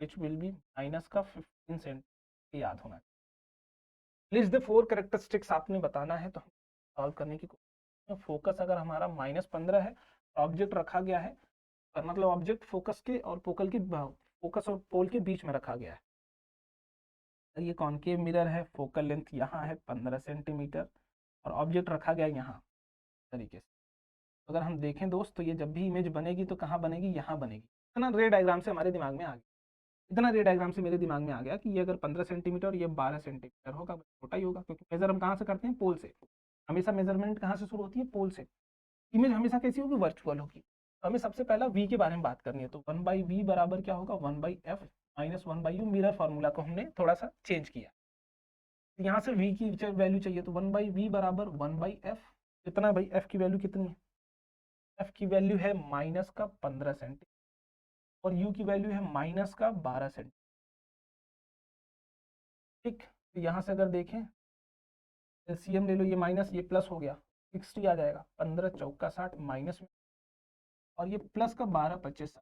which will be minus का 15 सेंटीमीटर, याद होना। लिस्ट द 4 कैरेक्टरिस्टिक्स आपने बताना है, तो सॉल्व करने की कोशिश। फोकस अगर हमारा -15 है, ऑब्जेक्ट रखा गया है, मतलब ऑब्जेक्ट फोकस के और फोकल के, फोकस और पोल के बीच में रखा गया है। ये कॉनकेव मिरर है, फोकल लेंथ यहाँ है 15 सेंटीमीटर, और ऑब्जेक्ट रखा गया है यहाँ तरीके से। अगर हम देखें दोस्त, तो ये जब भी इमेज बनेगी तो कहाँ बनेगी, यहाँ बनेगी। इतना रे डायग्राम से हमारे दिमाग में आ गया, इतना रे डायग्राम से मेरे दिमाग में आ गया कि ये अगर 15 सेंटीमीटर और ये 12 सेंटीमीटर होगा, छोटा ही होगा, क्योंकि मेजर हम कहाँ से करते हैं, पोल से। हमेशा मेजरमेंट कहाँ से शुरू होती है, पोल से। इमेज हमेशा कैसी होगी, वर्चुअल होगी। तो हमें सबसे पहला v के बारे में बात करनी है, तो 1/v बराबर क्या होगा, 1/f minus 1/u। Mirror formula को हमने थोड़ा सा चेंज किया, यहाँ से v की वैल्यू चाहिए, तो 1/v बराबर 1/f। कितना भाई, f की वैल्यू कितनी है, f की वैल्यू है माइनस का 15 सेंटीमीटर, और u की वैल्यू है माइनस का 12 सेंटीमीटर। ठीक, तो यहाँ से अगर देखें, एलसीएम ले लो, ये माइनस ये प्लस हो गया, 60 आ जाएगा, 15 चौका 60 माइनस में, और ये प्लस का 12 25,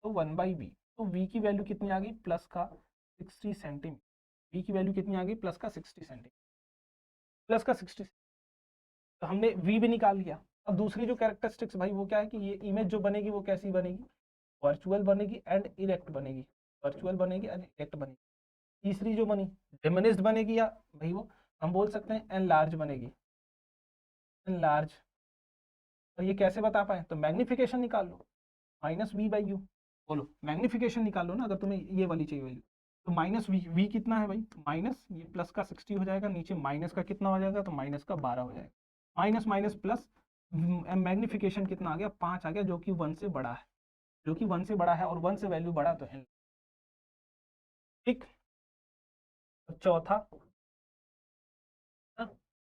तो 1/v। तो v की वैल्यू कितनी आ गई, प्लस का 60 सेंटीमीटर। v की वैल्यू कितनी आ गई, प्लस का 60 सेंटीमीटर, प्लस का 60। तो हमने v भी निकाल लिया। अब दूसरी जो कैरेक्टरिस्टिक्स भाई वो क्या है कि ये इमेज जो बनेगी वो कैसी बनेगी, वर्चुअल बनेगी एंड इरेक्ट बनेगी, वर्चुअल बनेगी एंड इरेक्ट बनेगी। तीसरी जो बनी डिमिनिश्ड बनेगी, या भाई वो हम बोल सकते हैं एनलार्ज बनेगी, एनलार्ज। और ये कैसे बता पाए, तो मैग्निफिकेशन निकाल लो, -v/u। बोलो मैग्निफिकेशन निकाल लो ना, अगर तुम्हें ये वाली चाहिए वैल्यू। तो -v कितना है भाई, माइनस ये प्लस का 60 हो जाएगा, नीचे माइनस का कितना हो जाएगा, तो माइनस का 12 हो जाएगा, माइनस माइनस प्लस, मैग्निफिकेशन कितना आ गया, 5 आ गया, जो कि 1 से बड़ा है, जो कि 1 से बड़ा है, और 1 से वैल्यू बड़ा तो है। ठीक, तो चौथा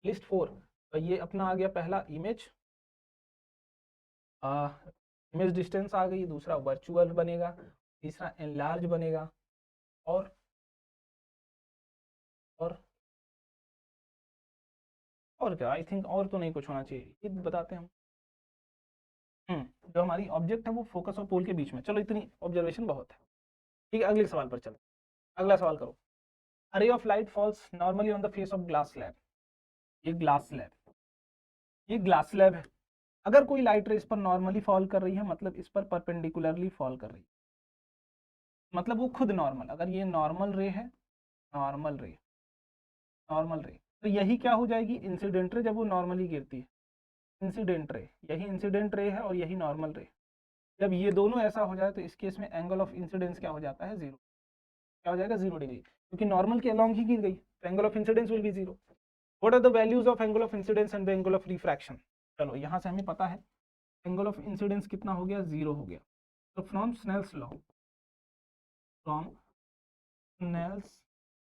लिस्ट 4, तो ये अपना आ गया पहला इमेज, इमेज डिस्टेंस आ गई, दूसरा वर्चुअल बनेगा, तीसरा एनलार्ज बनेगा, और और और क्या, आई थिंक और तो नहीं कुछ होना चाहिए, ये बताते हैं हम। जो हमारी ऑब्जेक्ट है वो फोकस और पोल के बीच में, चलो इतनी ऑब्जर्वेशन बहुत है। ठीक है, अगले सवाल पर चलो। अगला सवाल करो। A ray of light falls normally on the face of glass slab. ये ग्लास स्लैब, ये ग्लास स्लैब है। अगर कोई लाइट रे इस पर नॉर्मली फॉल कर रही है, मतलब इस पर परपेंडिकुलरली फॉल कर रही है, मतलब वो खुद नॉर्मल, अगर ये नॉर्मल रे है, नॉर्मल रे, नॉर्मल रे, तो यही क्या हो जाएगी, इंसिडेंट रे, जब वो नॉर्मली गिरती है। इंसिडेंट रे, यही इंसिडेंट रे है और यही नॉर्मल रे। जब ये दोनों ऐसा हो जाए तो इस केस में एंगल ऑफ इंसिडेंस क्या हो जाता है, 0। क्या हो जाएगा, 0 डिग्री, क्योंकि नॉर्मल के अलॉन्ग ही गिर गई, angle of incidence will be 0। What are the values of angle of incidence and the angle of refraction? चलो यहाँ से हमें पता है एंगल ऑफ इंसिडेंस कितना हो गया, 0 हो गया। तो फ्रॉम स्नेल्स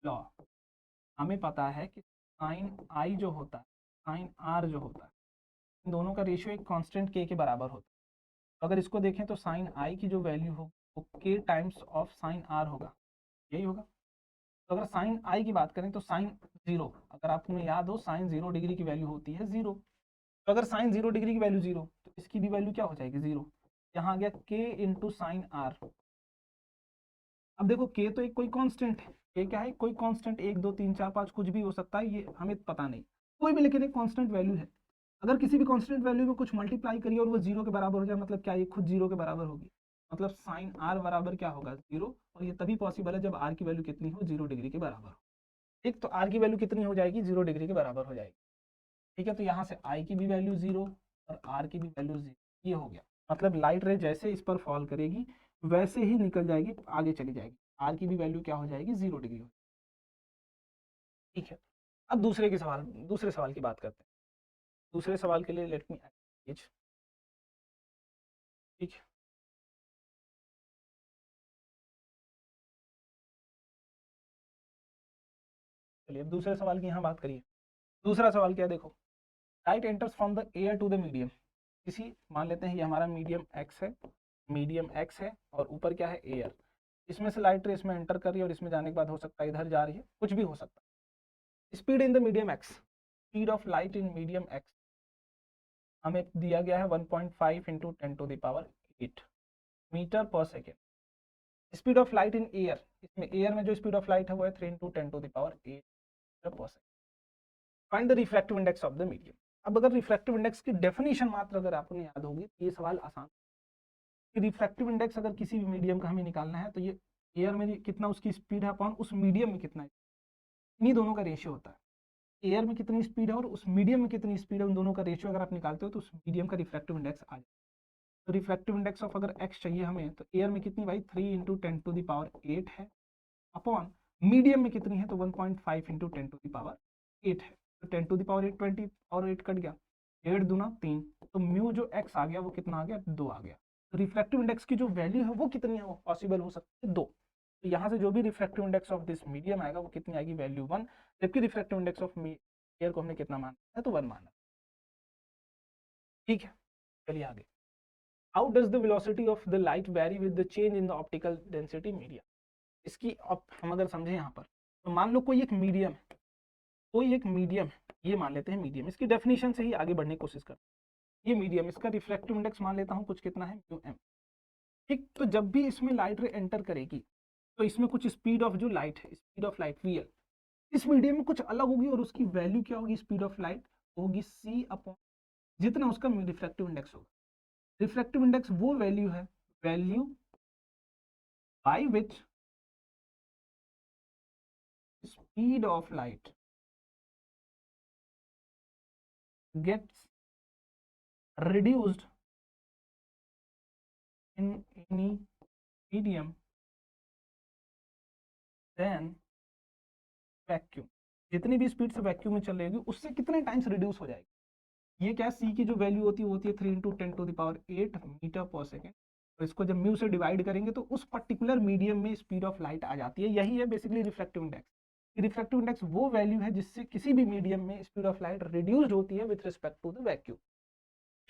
लॉ हमें पता है कि साइन आई जो होता है, साइन आर जो होता है, इन दोनों का रेशियो एक कांस्टेंट के बराबर होता है। तो अगर इसको देखें तो साइन आई की जो वैल्यू हो वो के टाइम्स ऑफ साइन आर होगा, यही होगा। तो अगर साइन आई की बात करें तो साइन 0, अगर आपको याद हो साइन 0 डिग्री की वैल्यू होती है 0। तो अगर साइन 0 डिग्री की वैल्यू 0 तो इसकी भी वैल्यू क्या हो जाएगी 0। यहाँ आ गया के इंटू साइन आर। अब देखो के तो एक कोई कांस्टेंट है, के क्या है, कोई कांस्टेंट, 1 2 3 4 5 कुछ भी हो सकता है, ये हमें पता नहीं, कोई भी, लेकिन एक कांस्टेंट वैल्यू है। अगर किसी भी कांस्टेंट वैल्यू में कुछ मल्टीप्लाई करिए और वो 0 के बराबर हो जाए, मतलब क्या, ये खुद 0 के बराबर होगी, मतलब साइन आर बराबर क्या होगा 0। और ये तभी पॉसिबल है जब आर की वैल्यू कितनी हो, 0 डिग्री के बराबर हो। ठीक, तो आर की वैल्यू कितनी हो जाएगी, 0 डिग्री के बराबर हो जाएगी। ठीक है, तो यहाँ से आई की भी वैल्यू 0 और आर की भी वैल्यू 0, ये हो गया। मतलब लाइट रे जैसे इस पर फॉल करेगी वैसे ही निकल जाएगी, आगे चली जाएगी, आर की भी वैल्यू क्या हो जाएगी, 0 डिग्री हो। ठीक है, अब दूसरे सवाल की बात करते हैं। दूसरे सवाल के लिए लेट मी एच। ठीक है, चलिए अब दूसरे सवाल की यहाँ बात करिए। दूसरा सवाल क्या, देखो, light enters from the air to the medium. किसी, मान लेते हैं ये हमारा मीडियम एक्स है, मीडियम एक्स है और ऊपर क्या है, एयर। इसमें से लाइट रे इसमें एंटर कर रही है और इसमें जाने के बाद हो सकता है इधर जा रही है, कुछ भी हो सकता है। Speed in the medium x, speed of light in medium x हमें दिया गया है 1.5 इंटू 10⁸ मीटर पर second. Speed of light in air, इसमें एयर में जो स्पीड ऑफ लाइट है वो है 3 इंटू 10⁸ मीटर पर second. Find the refractive index of the medium. अब अगर रिफ्रैक्टिव इंडेक्स की डेफिनेशन मात्र अगर आपको याद होगी तो ये सवाल आसान। रिफ्रैक्टिव इंडेक्स अगर किसी भी मीडियम का हमें निकालना है तो ये एयर में कितना उसकी स्पीड है अपॉन उस मीडियम में कितना है, इन्हीं दोनों का रेशियो होता है। एयर में कितनी स्पीड है और उस मीडियम में कितनी स्पीड है, उन दोनों का रेशियो अगर आप निकालते हो तो उस मीडियम का रिफ्रैक्टिव इंडेक्स आ जाए। तो रिफ्रैक्टिव इंडेक्स ऑफ अगर एक्स चाहिए हमें तो एयर में कितनी भाई 3 इंटू 10⁸ है, अपॉन मीडियम में कितनी है तो 1.5 इंटू 10⁸ है। तो 10⁸ 20 और 8 कट गया, 8 दूना 3, तो म्यू जो एक्स आ गया वो कितना आ गया, 2 आ गया। तो रिफ्रैक्टिव इंडेक्स की जो वैल्यू है वो कितनी है, वो पॉसिबल हो सकती है 2। तो यहाँ से जो भी refractive index of this medium आएगा वो कितनी आएगी, वैल्यू 1। जबकि रिफ्रैक्टिव इंडेक्स ऑफ एयर को हमने कितना माना है, तो 1 माना। ठीक है, चलिए आगे। How does the velocity of the light very with the change in the optical density media. इसकी हम अगर समझे यहाँ पर, तो मान लो कोई एक मीडियम है, कोई एक मीडियम है, ये मान लेते हैं मीडियम, इसकी डेफिनेशन से ही आगे बढ़ने की कोशिश कर। ये मीडियम, इसका रिफ्रैक्टिव इंडेक्स मान लेता हूँ कुछ कितना है, म्यू एम। ठीक, तो जब भी इसमें लाइट रे एंटर करेगी तो इसमें कुछ स्पीड ऑफ जो लाइट है, speed of light V L, इस मीडियम में कुछ अलग होगी और उसकी वैल्यू क्या होगी, स्पीड ऑफ लाइट होगी सी अपॉन जितना उसका रिफ्रैक्टिव इंडेक्स होगा। रिफ्रैक्टिव इंडेक्स वो वैल्यू है, value by which speed of light gets reduced in any medium than vacuum. जितनी भी स्पीड से वैक्यूम में चल रही उससे कितने टाइम्स रिड्यूस हो जाएगी। ये क्या, सी की जो वैल्यू होती है वो होती है 3 इंटू 10⁸ मीटर पर सेकेंड। तो इसको जब म्यू से डिवाइड करेंगे तो उस पर्टिकुलर मीडियम में स्पीड ऑफ लाइट आ जाती है। यही है basically refractive index. Refractive index वो वैल्यू है जिससे किसी भी मीडियम में स्पीड ऑफ लाइट रिड्यूस्ड होती है with respect to the vacuum.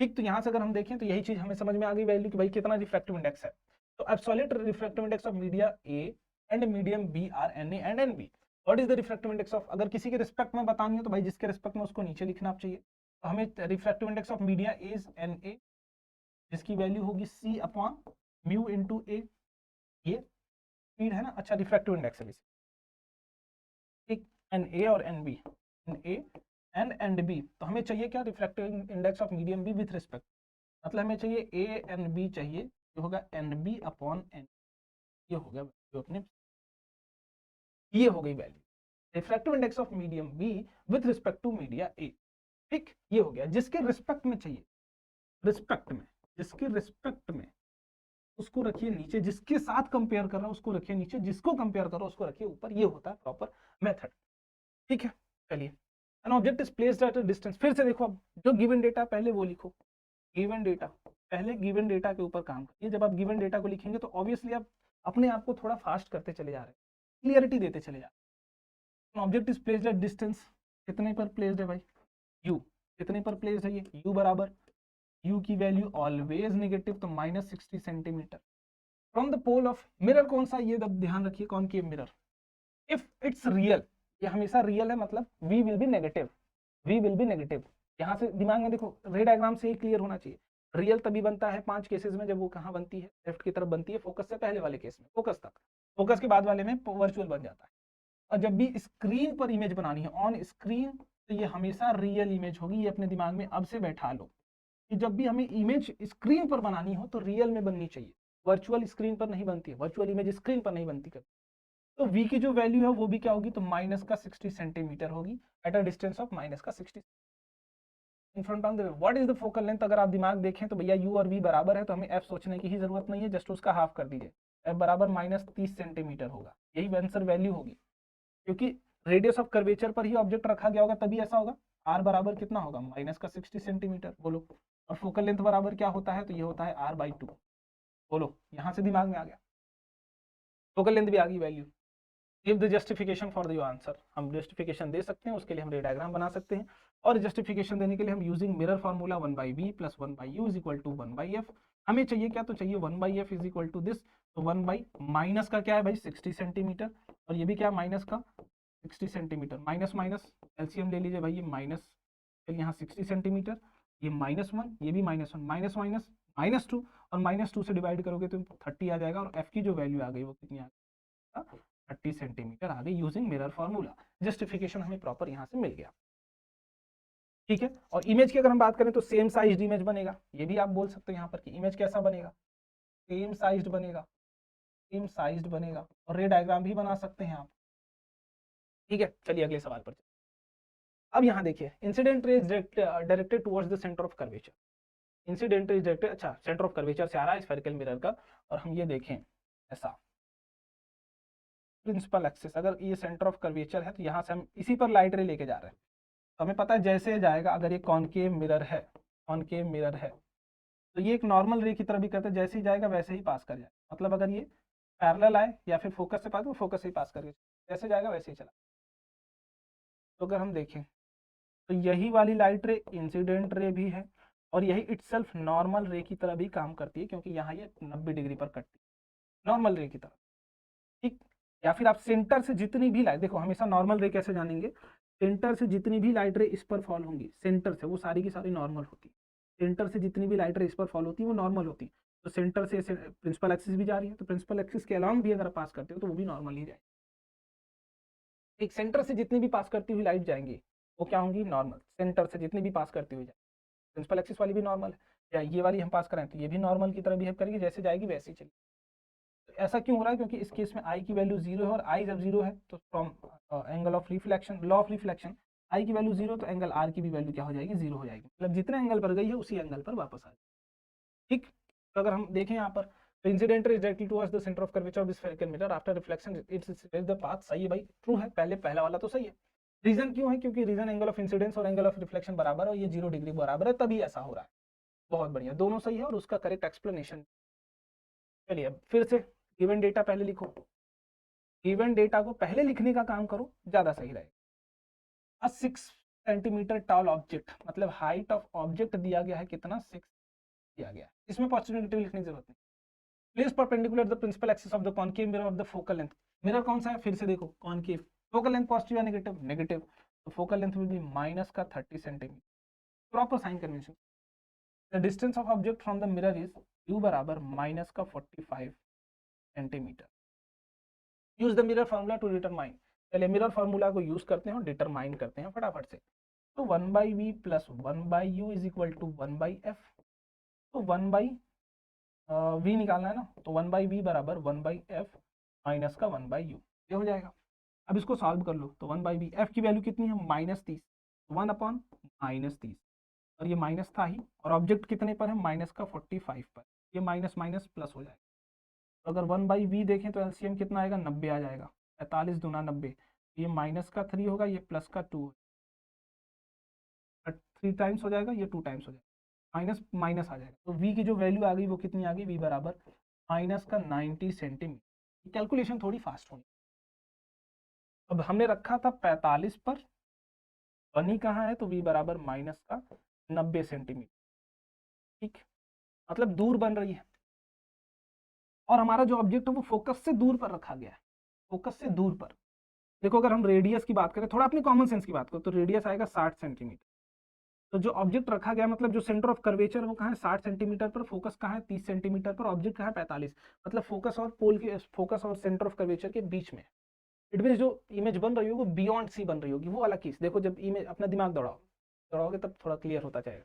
ठीक, तो यहाँ से अगर हम देखें तो यही चीज हमें समझ में आ गई वैल्यू कि भाई कितना रिफ्रैक्टिव इंडेक्स है। तो absolute refractive index of media A and medium B are N A and N B. What is the refractive index of, अगर किसी के रिस्पेक्ट में बतानी है तो भाई जिसके रिस्पेक्ट में उसको नीचे लिखना चाहिए। तो हमें refractive index of media is N A, जिसकी वैल्यू होगी C upon mu into A, ये स्पीड है ना। अच्छा, रिफ्रैक्टिव इंडेक्स है ठीक, एन ए और N B, N A and B. तो हमें चाहिए क्या, refractive index of medium B with respect, मतलब हमें चाहिए ए एन बी चाहिए, जो होगा एन बी अपॉन एन। ये हो गया जो अपने, ये हो गई value refractive index of medium B with respect to media A. ठीक, ये हो गया। जिसके रिस्पेक्ट में चाहिए, रिस्पेक्ट में, जिसके रिस्पेक्ट में उसको रखिए नीचे, जिसके साथ कंपेयर कर रहा है उसको रखिए नीचे, जिसको कंपेयर करो उसको रखिए ऊपर। ये होता है प्रॉपर मेथड। ठीक है, चलिए an object is placed at a distance, फिर से देखो अब जो गिवन डेटा पहले वो लिखो, गिवन डेटा पहले गिवन डेटा के ऊपर काम करिए। जब आप गिवन डेटा को लिखेंगे तो ऑब्वियसली आप अपने आप को थोड़ा फास्ट करते चले जा रहे हैं, क्लियरिटी देते चले जा रहे हैं। Object is placed at distance, कितने पर प्लेस्ड है भाई, u, कितने पर प्लेस्ड है ये, u बराबर, u की वैल्यू ऑलवेज नेगेटिव, तो -60 centimetre from the pole of mirror. कौन सा, ये ध्यान रखिए concave mirror. If it's real, ये हमेशा रियल है, मतलब v will be negative, v will be negative. यहाँ से दिमाग में देखो रे डायग्राम से ही क्लियर होना चाहिए। रियल तभी बनता है 5 केसेस में, जब वो कहाँ बनती है, लेफ्ट की तरफ बनती है, फोकस से पहले वाले केस में, फोकस तक, फोकस के बाद वाले में वर्चुअल बन जाता है। और जब भी स्क्रीन पर इमेज बनानी है, ऑन स्क्रीन, तो ये हमेशा रियल इमेज होगी। ये अपने दिमाग में अब से बैठा लो कि जब भी हमें इमेज स्क्रीन पर बनानी हो तो रियल में बननी चाहिए, वर्चुअल स्क्रीन पर नहीं बनती है, वर्चुअल इमेज स्क्रीन पर नहीं बनती कभी। तो v की जो वैल्यू है वो भी क्या होगी, तो -60 सेंटीमीटर होगी at a distance of -60 in front of the. What is the focal length, अगर आप दिमाग देखें तो भैया u और v बराबर है, तो हमें f सोचने की ही जरूरत नहीं है, जस्ट उसका हाफ कर दीजिए, f बराबर -30 सेंटीमीटर होगा, यही आंसर वैल्यू होगी, क्योंकि रेडियस ऑफ कर्वेचर पर ही ऑब्जेक्ट रखा गया होगा, तभी ऐसा होगा। r बराबर कितना होगा, -60 सेंटीमीटर, बोलो। और फोकल लेंथ बराबर क्या होता है, तो ये होता है r/2, बोलो, यहां से दिमाग में आ गया, फोकल लेंथ भी आ गई value. Give the justification for the answer, हम जस्टिफिकेशन दे सकते हैं, उसके लिए हम रे डायग्राम बना सकते हैं, और जस्टिफिकेशन देने के लिए हम using mirror formula 1/v + 1/u = 1/f। हमें चाहिए क्या, तो चाहिए 1/f = दिस, तो 1 माइनस का क्या है भाई 60 सेंटीमीटर, और ये भी क्या माइनस का 60 सेंटीमीटर, माइनस माइनस एलसीएम ले लीजिए भाई, ये माइनस, फिर यहाँ 60 सेंटीमीटर, ये -1, ये भी -1, माइनस माइनस -2, और -2 से डिवाइड करोगे तो 30 आ जाएगा, और f की जो वैल्यू आ गई वो कितनी आ गई, 30 सेंटीमीटर आ गई यूजिंग मिरर फार्मूला। जस्टिफिकेशन हमें प्रॉपर यहाँ से मिल गया, ठीक है। और इमेज की अगर हम बात करें तो सेम साइज इमेज बनेगा, ये भी आप बोल सकते हो यहाँ पर कि इमेज कैसा बनेगा, सेम साइज्ड बनेगा, सेम साइज्ड बनेगा, और रे डायग्राम भी बना सकते हैं आप, ठीक है। चलिए अगले सवाल पर। अब यहाँ देखिए, incident ray is directed towards the centre of curvature, incident ray is directed, अच्छा सेंटर ऑफ कर्वेचर से आ रहा है स्फेरिकल मिरर का, और हम ये देखें ऐसा प्रिंसिपल एक्सिस, अगर ये सेंटर ऑफ कर्वेचर है तो यहाँ से हम इसी पर लाइट रे लेके जा रहे हैं, तो हमें पता है जैसे जाएगा, अगर ये कॉनकेव मिरर है, कॉनकेव मिरर है, तो ये एक नॉर्मल रे की तरह भी करते हैं, जैसे ही जाएगा वैसे ही पास कर जाए, मतलब अगर ये पैरेलल आए या फिर फोकस से पास, तो फोकस से ही पास करके जैसे जाएगा वैसे ही चला। तो अगर हम देखें तो यही वाली लाइट रे इंसिडेंट रे भी है, और यही इटसेल्फ नॉर्मल रे की तरह भी काम करती है, क्योंकि यहाँ ये 90 डिग्री पर कटती है नॉर्मल रे की तरह, ठीक। या फिर आप सेंटर से जितनी भी लाइट, देखो हमेशा नॉर्मल रे कैसे जानेंगे, सेंटर से जितनी भी लाइट रे इस पर फॉल होंगी, सेंटर से वो सारी की सारी नॉर्मल होती, सेंटर से जितनी भी लाइट रे इस पर फॉल होती है वो नॉर्मल होती, तो सेंटर से प्रिंसिपल एक्सिस भी जा रही है, तो प्रिंसिपल एक्सिस के अलॉन्ग भी अगर पास करते हो तो वो भी नॉर्मल ही जाएगी। एक सेंटर से जितनी भी पास करती हुई लाइट जाएंगी वो क्या होंगी, नॉर्मल, सेंटर से जितनी भी पास करती हुई जाएगी, प्रिंसिपल एक्सिस वाली भी नॉर्मल है, या ये वाली हम पास करें तो ये भी नॉर्मल की तरह बिहेव करेगी, जैसे जाएगी वैसे ही चलेगी। तो ऐसा क्यों हो रहा है, क्योंकि इस केस में आई की वैल्यू 0 है, और आई जब 0 है तो from angle of reflection, law of reflection, I की वैल्यू 0, तो एंगल आर की भी वैल्यू क्या हो जाएगी, 0 हो जाएगी, मतलब जितने एंगल पर गई है उसी एंगल पर वापस आ जाएगी, ठीक। तो अगर हम देखें यहाँ पर, तो incident ray is directly towards the centre of curvature of the spherical mirror after reflection it's the path, सही है भाई, ट्रू है, पहला वाला तो सही है। रीजन क्यों है, क्योंकि रीजन एंगल ऑफ इंसिडेंस और एंगल ऑफ रिफ्लेक्शन बराबर है, और ये 0 डिग्री बराबर है, तभी ऐसा हो रहा है। बहुत बढ़िया, दोनों सही है, और उसका करेक्ट एक्सप्लेनेशन। चलिए अब फिर से गिवन डेटा पहले लिखो, गिवन डेटा को पहले लिखने का काम करो, ज्यादा सही रहेगा। 6 सेंटीमीटर टॉल ऑब्जेक्ट, मतलब हाइट ऑफ ऑब्जेक्ट दिया गया है कितना, 6 दिया गया है, इसमें पॉजिटिव नेगेटिव लिखने की जरूरत नहीं। Place perpendicular the principal axis of the concave mirror of the focal length, mirror कौन सा है, फिर से देखो कॉनकेव, फोकल लेंथ पॉजिटिव या नेगेटिव, नेगेटिव, तो focal length will be minus का 30 centimetre, proper sign convention. The distance of object from the mirror is u बराबर माइनस का 45 centimetre. Use the mirror formula to determine, चलिए mirror formula को use करते हैं और determine करते हैं फटाफट से। तो 1/v + 1/u = 1/f, तो 1/v निकालना है ना, तो 1/v बराबर 1/f माइनस का 1/u, ये हो जाएगा। अब इसको सॉल्व कर लो, तो 1/v, f की वैल्यू कितनी है -30, 1/-30, और ये माइनस था ही, और ऑब्जेक्ट कितने पर है, माइनस का 45 पर, ये माइनस माइनस प्लस हो जाएगा। तो अगर 1/v देखें तो एलसीएम कितना आएगा, 90 आ जाएगा, 45 दूना 90, ये माइनस का 3 होगा, ये प्लस का 2, 3 टाइम्स हो जाएगा, ये 2 टाइम्स हो जाएगा, माइनस माइनस आ जाएगा। तो v की जो वैल्यू आ गई वो कितनी आ गई, v बराबर माइनस का 90 सेंटीमीटर। कैलकुलेशन थोड़ी फास्ट होगी। अब हमने रखा था 45 पर, बनी कहाँ है, तो v बराबर माइनस का 90 सेंटीमीटर। ठीक, मतलब दूर बन रही है, और हमारा जो ऑब्जेक्ट है वो फोकस से दूर पर रखा गया है, फोकस से दूर पर। देखो अगर हम रेडियस की बात करें, थोड़ा अपनी कॉमन सेंस की बात करो, तो रेडियस आएगा 60 सेंटीमीटर। तो जो ऑब्जेक्ट रखा गया, मतलब जो सेंटर ऑफ कर्वेचर वो कहाँ है, 60 सेंटीमीटर पर, फोकस कहाँ है 30 सेंटीमीटर पर, ऑब्जेक्ट कहाँ है 45, मतलब फोकस और पोल के, फोकस और सेंटर ऑफ कर्वेचर के बीच में। इट मीन जो इमेज बन रही होगी वो बियॉन्ड सी बन रही होगी, वो वाला केस। देखो जब इमेज, अपना दिमाग दौड़ाओगे तब थोड़ा क्लियर होता जाएगा।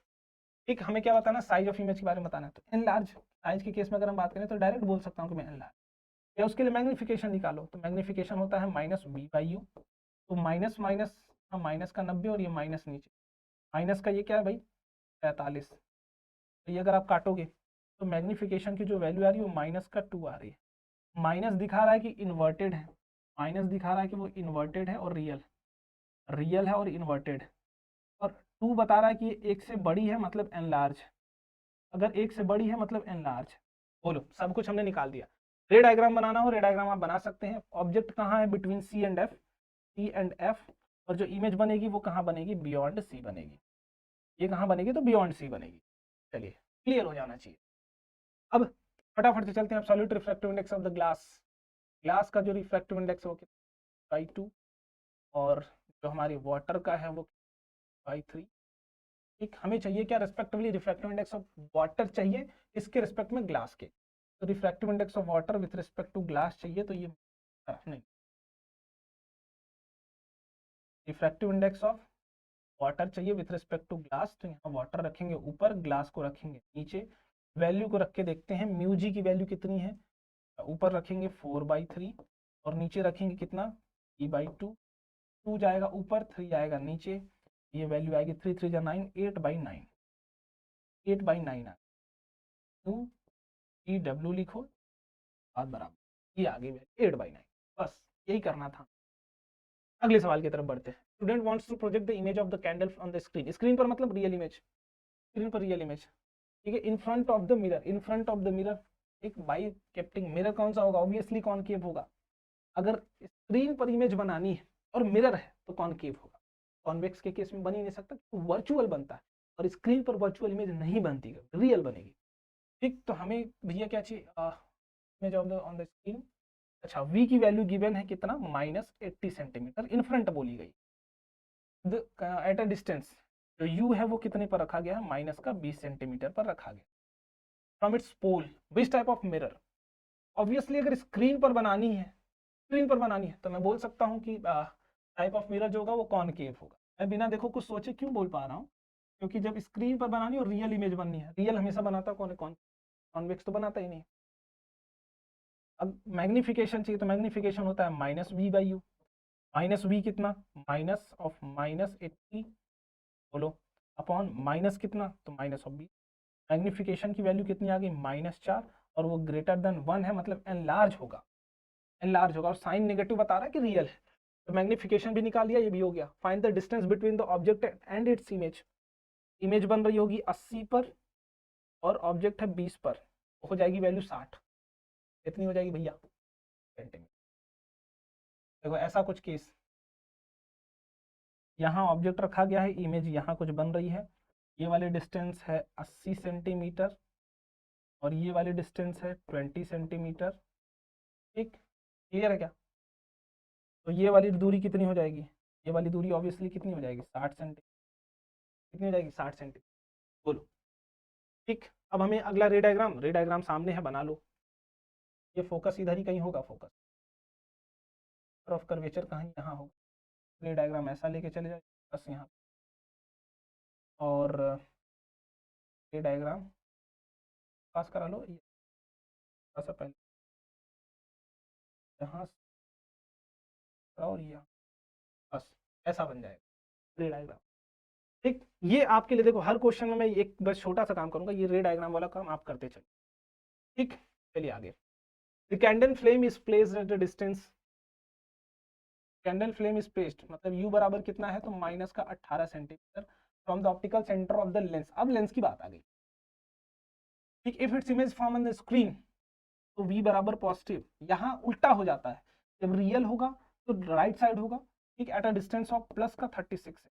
ठीक, हमें क्या बताना, साइज ऑफ इमेज के बारे में बताना है। तो एनलार्ज साइज के केस में अगर हम बात करें तो डायरेक्ट बोल सकता हूँ कि मैं एनलार्ज, या उसके लिए मैग्निफिकेशन निकालो, तो मैग्निफिकेशन होता है माइनस बी बाई यू। तो माइनस माइनस, माइनस का 90 और ये माइनस नीचे, माइनस का ये क्या है भाई 45। तो ये अगर आप काटोगे तो मैग्निफिकेशन की जो वैल्यू आ रही है वो माइनस का 2 आ रही है। माइनस दिखा रहा है कि इन्वर्टेड है, माइनस दिखा रहा है कि वो इन्वर्टेड है और रियल, रियल है और इन्वर्टेड, और 2 बता रहा है कि ये एक से बड़ी है मतलब एनलार्ज। अगर एक से बड़ी है मतलब एनलार्ज। बोलो, सब कुछ हमने निकाल दिया। रे डायग्राम बनाना हो, रे डायग्राम आप बना सकते हैं। ऑब्जेक्ट कहाँ है, between C and F, C and F, और जो इमेज बनेगी वो कहाँ बनेगी, बियॉन्ड सी बनेगी। ये कहाँ बनेगी, तो बियॉन्ड सी बनेगी। चलिए, क्लियर हो जाना चाहिए। अब फटाफट से चलते हैं absolute refractive index of the glass. Glass का जो रिफ्रैक्टिव इंडेक्स है वो बाई 2, और जो हमारी वाटर का है वो बाई 3। ठीक, हमें चाहिए क्या, respectively refractive index of water चाहिए, इसके रिस्पेक्ट में ग्लास के। तो refractive index of water with respect to glass चाहिए, तो ये नहीं, रिफ्रैक्टिव इंडेक्स ऑफ वाटर चाहिए विथ रिस्पेक्ट टू ग्लास। तो यहाँ वाटर रखेंगे ऊपर, ग्लास को रखेंगे नीचे। वैल्यू को रख के देखते हैं, म्यू जी की वैल्यू कितनी है, ऊपर रखेंगे 4/3 और नीचे रखेंगे कितना, e/2। 2 जाएगा ऊपर, 3 जाएगा नीचे, ये वैल्यू आएगी 3 3 जा 9, 8/9, 8/9 आ। 2 EW लिखो, बात बराबर, ये आ गई 8/9। बस यही करना था। अगले सवाल की तरफ बढ़ते हैं। Student wants to project the image of the candle on the screen. Screen पर मतलब रियल इमेज, स्क्रीन पर रियल इमेज। ठीक है, in front of the mirror, in front of the mirror. एक बाई कैप्टिंग मिरर कौन सा होगा, ऑब्वियसली कॉनकेव होगा। अगर स्क्रीन पर इमेज बनानी है और मिरर है तो कॉनकेव होगा। कॉन्वेक्स के केस में बन ही नहीं सकता, वर्चुअल बनता है, और स्क्रीन पर वर्चुअल इमेज नहीं बनती, रियल बनेगी। ठीक, तो हमें भैया क्या चाहिए, image of the on the screen. अच्छा, v की वैल्यू गिवन है कितना, -80 सेंटीमीटर इन फ्रंट बोली गई। एट अ डिस्टेंस जो u है वो कितने पर रखा गया है, माइनस का 20 सेंटीमीटर पर रखा गया। From its pole which type of mirror. Obviously अगर स्क्रीन पर बनानी है, स्क्रीन पर बनानी है, तो मैं बोल सकता हूँ कि टाइप ऑफ मिरर जो होगा वो कॉनकेव होगा। मैं बिना देखो कुछ सोचे क्यों बोल पा रहा हूँ, क्योंकि जब स्क्रीन पर बनानी और रियल इमेज बननी है, रियल हमेशा बनाता कौन है, कॉन्वेक्स तो बनाता ही नहीं। अब मैग्निफिकेशन चाहिए, तो मैग्निफिकेशन होता है -v/u। माइनस वी कितना, माइनस ऑफ -80, बोलो, अपॉन माइनस कितना, तो माइनस ऑफ बी। मैग्निफिकेशन की वैल्यू कितनी आ गई, -4, और वो ग्रेटर देन 1 है, मतलब एनलार्ज होगा, एनलार्ज होगा। और साइन नेगेटिव बता रहा है कि रियल है, तो मैग्निफिकेशन भी निकाल लिया, ये भी हो गया। Find the distance between the object and its image. Image बन रही होगी 80 पर और ऑब्जेक्ट है 20 पर, हो जाएगी वैल्यू 60। कितनी हो जाएगी भैया, सेंटीमीटर। देखो ऐसा कुछ केस, यहाँ ऑब्जेक्ट रखा गया है, इमेज यहाँ कुछ बन रही है, ये वाली डिस्टेंस है 80 सेंटीमीटर और ये वाली डिस्टेंस है 20 सेंटीमीटर। ठीक, क्लियर है क्या। तो ये वाली दूरी कितनी हो जाएगी, ये वाली दूरी ऑब्वियसली कितनी हो जाएगी, 60 सेंटीमीटर। कितनी हो जाएगी, 60 सेंटीमीटर। बोलो। ठीक, अब हमें अगला रे डायग्राम, रे डायग्राम सामने है, बना लो। ये फोकस इधर ही कहीं होगा, फोकस ऑफ कर्वेचर कहीं यहाँ होगा। रे डायग्राम ऐसा लेके चले जाए, बस यहाँ, और रे डायग्राम पास करा लो, ये थोड़ा सा पहले यहाँ और यहाँ, बस ऐसा बन जाएगा रे डायग्राम। ठीक, ये आपके लिए देखो, हर क्वेश्चन में मैं एक बस छोटा सा काम करूंगा, ये रे डायग्राम वाला काम आप करते चलो। ठीक, चलिए आगे। The candle flame is placed at a distance candle flame is placed, मतलब यू बराबर कितना है, तो माइनस का 18 centimetre from the optical centre of the lens. अब लेंस की बात आ गई, ठीक। If its image form on the screen, तो v बराबर पॉजिटिव, यहाँ उल्टा हो जाता है, जब रियल होगा तो राइट साइड होगा, ठीक, at a distance of plus का 36 है,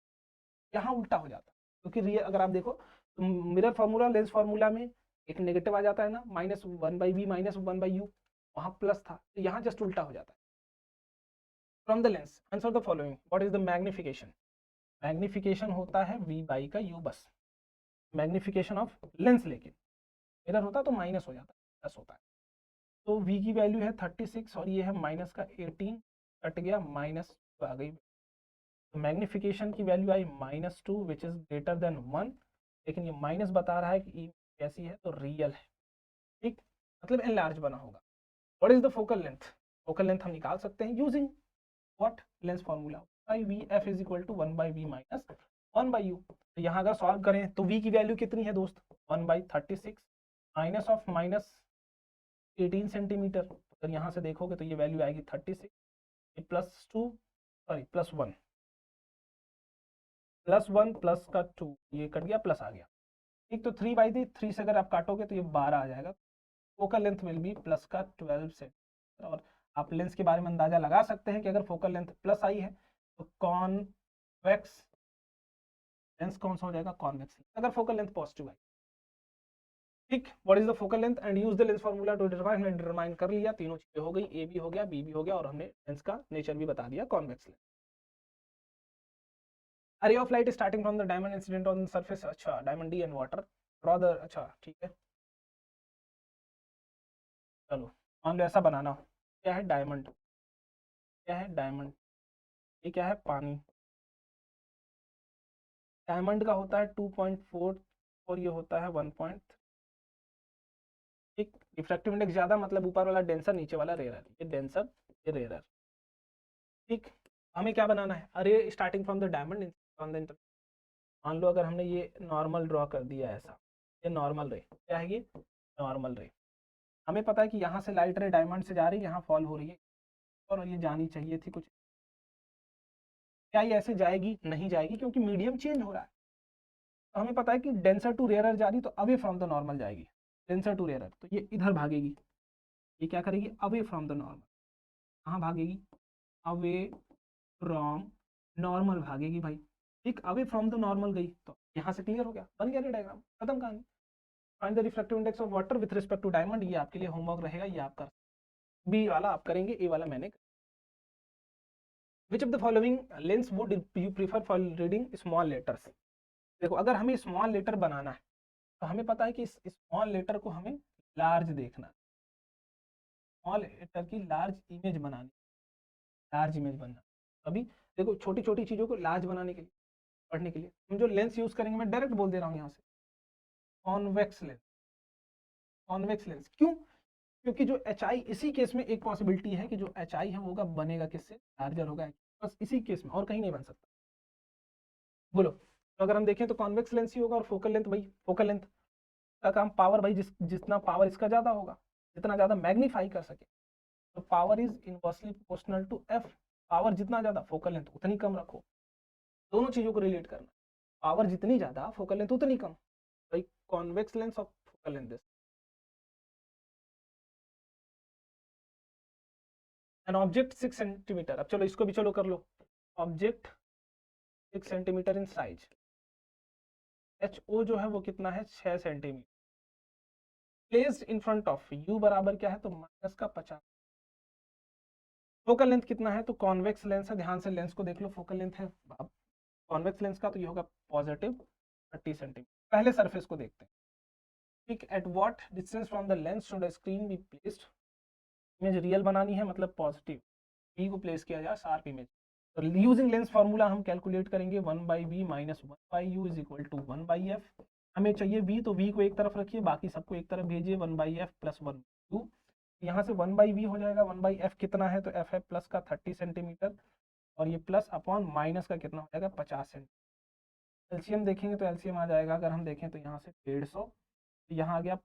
यहाँ उल्टा हो जाता है, क्योंकि रियल अगर आप देखो तो मिरर फार्मूला लेंस फार्मूला में एक नेगेटिव आ जाता है ना, -1/v -1/u, वहां प्लस था, तो यहाँ जस्ट उल्टा हो जाता है। From the lens answer the following, what is the magnification? Magnification होता है v बाई का u, बस मैग्निफिकेशन ऑफ लेंस, लेकिन मिरर होता तो माइनस हो जाता, प्लस होता है। तो v की वैल्यू है 36 और ये है माइनस का 18, कट गया, माइनस आ गई, तो मैग्निफिकेशन की value I -2 which is greater than 1, लेकिन ये माइनस बता रहा है कि ई कैसी है, तो रियल है, ठीक, मतलब एनलार्ज बना होगा। What is the focal length? Focal length हम निकाल सकते हैं using what, lens formula, V F is equal to 1/v minus 1/u। तो यहाँ अगर सॉल्व करें तो v की वैल्यू कितनी है दोस्त, 1/36 माइनस ऑफ माइनस 18 सेंटीमीटर, अगर यहाँ से देखोगे तो ये वैल्यू आएगी 36, +2 सॉरी +1 प्लस का 2, ये कट गया, प्लस आ गया, ठीक। तो 3/3 से अगर आप काटोगे तो ये 12 आ जाएगा। Focal length will B plus का 12 से, और आप लेंस के बारे में अंदाजा लगा सकते हैं कि अगर फोकल लेंथ प्लस आई है तो कॉन्वेक्स लेंस कौन सा हो जाएगा, कॉन्वेक्स, अगर फोकल लेंथ पॉजिटिव आई, ठीक। What is the focal length and use the lens formula to determine कर लिया, तीनों चीजें हो गई, ए भी हो गया, बी भी हो गया, और हमने लेंस का नेचर भी बता दिया, convex lens. A ray of light starting from the diamond incident on the surface, अच्छा diamond D and water, draw the, अच्छा ठीक है, चलो मान लो ऐसा बनाना हो, क्या है डायमंड, क्या है डायमंड, ये क्या है पानी, डायमंड का होता है 2.4 और ये होता है 1. ठीक, रिफ्रैक्टिव इंडेक्स ज्यादा, मतलब ऊपर वाला डेंसर, नीचे वाला रेयर, ये डेंसर ये रेयर, ठीक। हमें क्या बनाना है, अरे starting from the diamond on the, मान लो अगर हमने ये नॉर्मल ड्रॉ कर दिया ऐसा, ये नॉर्मल रे, क्या है ये नॉर्मल रे, हमें पता है कि यहाँ से लाइट रे डायमंड से जा रही है, यहाँ फॉल हो रही है, और ये जानी चाहिए थी कुछ, क्या ये ऐसे जाएगी, नहीं जाएगी, क्योंकि मीडियम चेंज हो रहा है। तो हमें पता है कि डेंसर टू रेयर जा रही, तो अवे फ्रॉम द नॉर्मल जाएगी, डेंसर टू रेयर, तो ये इधर भागेगी, ये क्या करेगी, अवे फ्रॉम द नॉर्मल, कहाँ भागेगी, अवे फ्रॉम नॉर्मल भागेगी भाई, ठीक, अवे फ्रॉम द नॉर्मल गई, तो यहाँ से क्लियर हो गया, बन गया डायग्राम, खत्म कहानी। Find the refractive index of water with respect to diamond, ये आपके लिए होमवर्क रहेगा, ये आप कर, बी वाला आप करेंगे, ए वाला मैंने। Which of the following lens would you prefer for reading small letters? देखो अगर हमें स्मॉल लेटर बनाना है तो हमें पता है कि इस स्मॉल लेटर को हमें लार्ज देखना, स्मॉल लेटर की लार्ज इमेज बनानी, लार्ज इमेज बनना, अभी देखो छोटी छोटी चीजों को लार्ज बनाने के लिए, पढ़ने के लिए हम जो लेंस यूज करेंगे, मैं डायरेक्ट बोल दे रहा हूँ यहाँ से, कॉन्वेक्स लेंस, कॉन्वेक्स लेंस, क्यों, क्योंकि जो एच आई, इसी केस में एक पॉसिबिलिटी है कि जो एच आई है वो बनेगा किससे, लार्जर होगा, बस इसी केस में, और कहीं नहीं बन सकता, बोलो। तो अगर हम देखें तो कॉन्वेक्स लेंस ही होगा, और फोकल लेंथ भाई, फोकल लेंथ का काम पावर भाई, जितना पावर इसका ज्यादा होगा, जितना ज्यादा मैग्नीफाई कर सके, तो power is inversely proportional to F, power जितना ज्यादा फोकल लेंथ उतनी कम रखो, दोनों चीजों को रिलेट करना, पावर जितनी ज्यादा फोकल लेंथ उतनी कम, भाई कॉन्वेक्स लेंस और focal length, an object 6 centimetre, अब चलो इसको भी चलो कर लो, object 6 centimetre in size, H O जो है वो कितना है, 6 centimetre, placed in front of U बराबर क्या है, तो माइनस का 50, फोकल लेंथ कितना है, तो कॉन्वेक्स लेंस है, ध्यान से लेंस को देख लो, फोकल लेंथ है अब कॉन्वेक्स लेंस का, तो ये होगा पॉजिटिव 30 सेंटीमीटर। पहले सरफेस को देखते हैं, ठीक, at what distance from the lens should a screen be placed, image real बनानी है, मतलब पॉजिटिव, बी को प्लेस किया जाए शार्प इमेज, तो यूजिंग लेंस फार्मूला हम कैलकुलेट करेंगे 1/b minus 1/u is equal to 1/f, हमें चाहिए v, तो v को एक तरफ रखिए, बाकी सबको एक तरफ भेजिए, 1/f प्लस 1/2, यहाँ से 1/v हो जाएगा, 1/f कितना है, तो f है प्लस का 30 सेंटीमीटर, और ये प्लस अपॉन माइनस का कितना हो जाएगा, 50 सेंटीमीटर, एलसीएम देखेंगे तो एलसीएम आ जाएगा, अगर हम देखें तो यहाँ से 150, यहाँ आ गया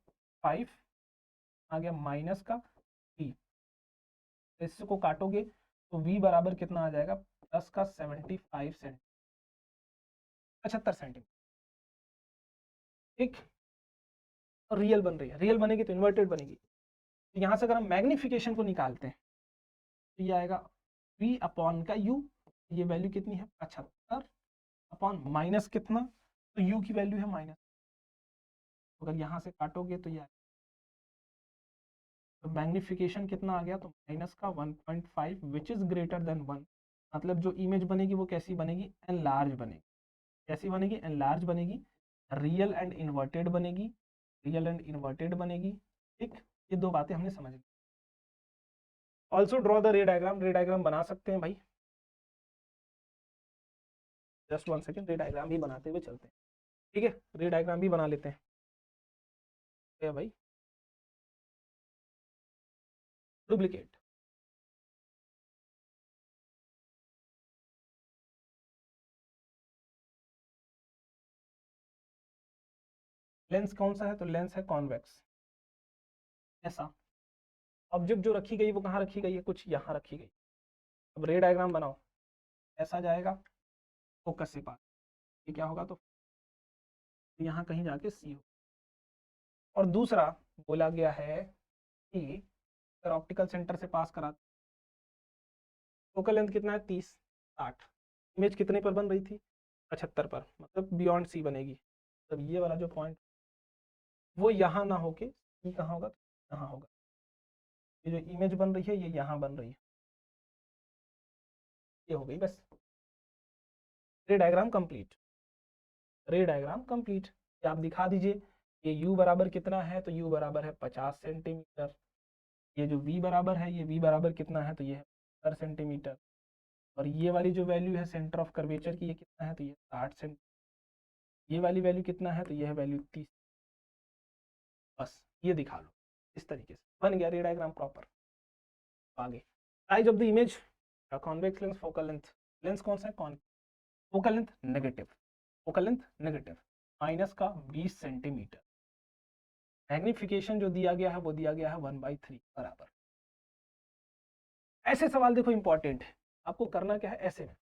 5, आ गया माइनस का 3, इसको काटोगे तो v बराबर कितना आ जाएगा, 10 का 75 सेंटीमीटर, 75 सेंटीमीटर। ठीक, रियल बन रही है, रियल बनेगी तो इन्वर्टेड बनेगी। तो यहाँ से अगर हम मैग्निफिकेशन को निकालते हैं तो ये आएगा v अपॉन का u, ये वैल्यू कितनी है 75 अपॉन माइनस कितना, तो u की वैल्यू है माइनस, अगर यहाँ से काटोगे तो ये तो मैग्निफिकेशन कितना आ गया, तो माइनस का 1.5 विच इज ग्रेटर देन 1। मतलब जो इमेज बनेगी वो कैसी बनेगी, एनलार्ज बनेगी। कैसी बनेगी, एनलार्ज बनेगी, रियल एंड इन्वर्टेड बनेगी, रियल एंड इन्वर्टेड बनेगी। ठीक, ये दो बातें हमने समझ ली। Also draw the ray diagram, ray diagram बना सकते हैं भाई, जस्ट 1 सेकेंड, रे डायग्राम भी बनाते हुए चलते हैं। ठीक है, रे डायग्राम भी बना लेते हैं भाई। डुप्लीकेट, लेंस कौन सा है, तो लेंस है कॉन्वेक्स। ऐसा ऑब्जेक्ट जो रखी गई वो कहाँ रखी गई है, कुछ यहाँ रखी गई। अब रे डायग्राम बनाओ, ऐसा जाएगा फोकस से पास, ये क्या होगा, तो यहाँ कहीं जाके सी हो। और दूसरा बोला गया है कि अगर ऑप्टिकल सेंटर से पास करा, फोकल लेंथ कितना है 30, 60, इमेज कितने पर बन रही थी 75 पर, मतलब बियॉन्ड सी बनेगी। तब ये वाला जो पॉइंट वो यहाँ ना होके सी कहाँ होगा, यहाँ होगा। ये जो इमेज बन रही है ये यहाँ बन रही है, ये हो गई बस। रे डायग्राम कंप्लीट, रे डायग्राम कंप्लीट। आप दिखा दीजिए, ये u बराबर कितना है, तो u बराबर है 50 सेंटीमीटर। ये जो v बराबर है, ये v बराबर कितना है, तो ये है 70 सेंटीमीटर। और ये वाली जो वैल्यू है सेंटर ऑफ कर्वेचर की, ये कितना है, तो ये 60 सेंटीमीटर। ये वाली वैल्यू कितना है, तो ये है वैल्यू 30। बस ये दिखा लो, इस तरीके से बन गया रे डायग्राम प्रॉपर। आगे size of the image, convex lens, focal length, lens कौन सा है, con, focal length negative, focal length negative, minus का 20 सेंटीमीटर। मैग्निफिकेशन जो दिया गया है वो दिया गया है 1/3 बराबर। ऐसे सवाल देखो इंपॉर्टेंट है, आपको करना क्या है, ऐसे में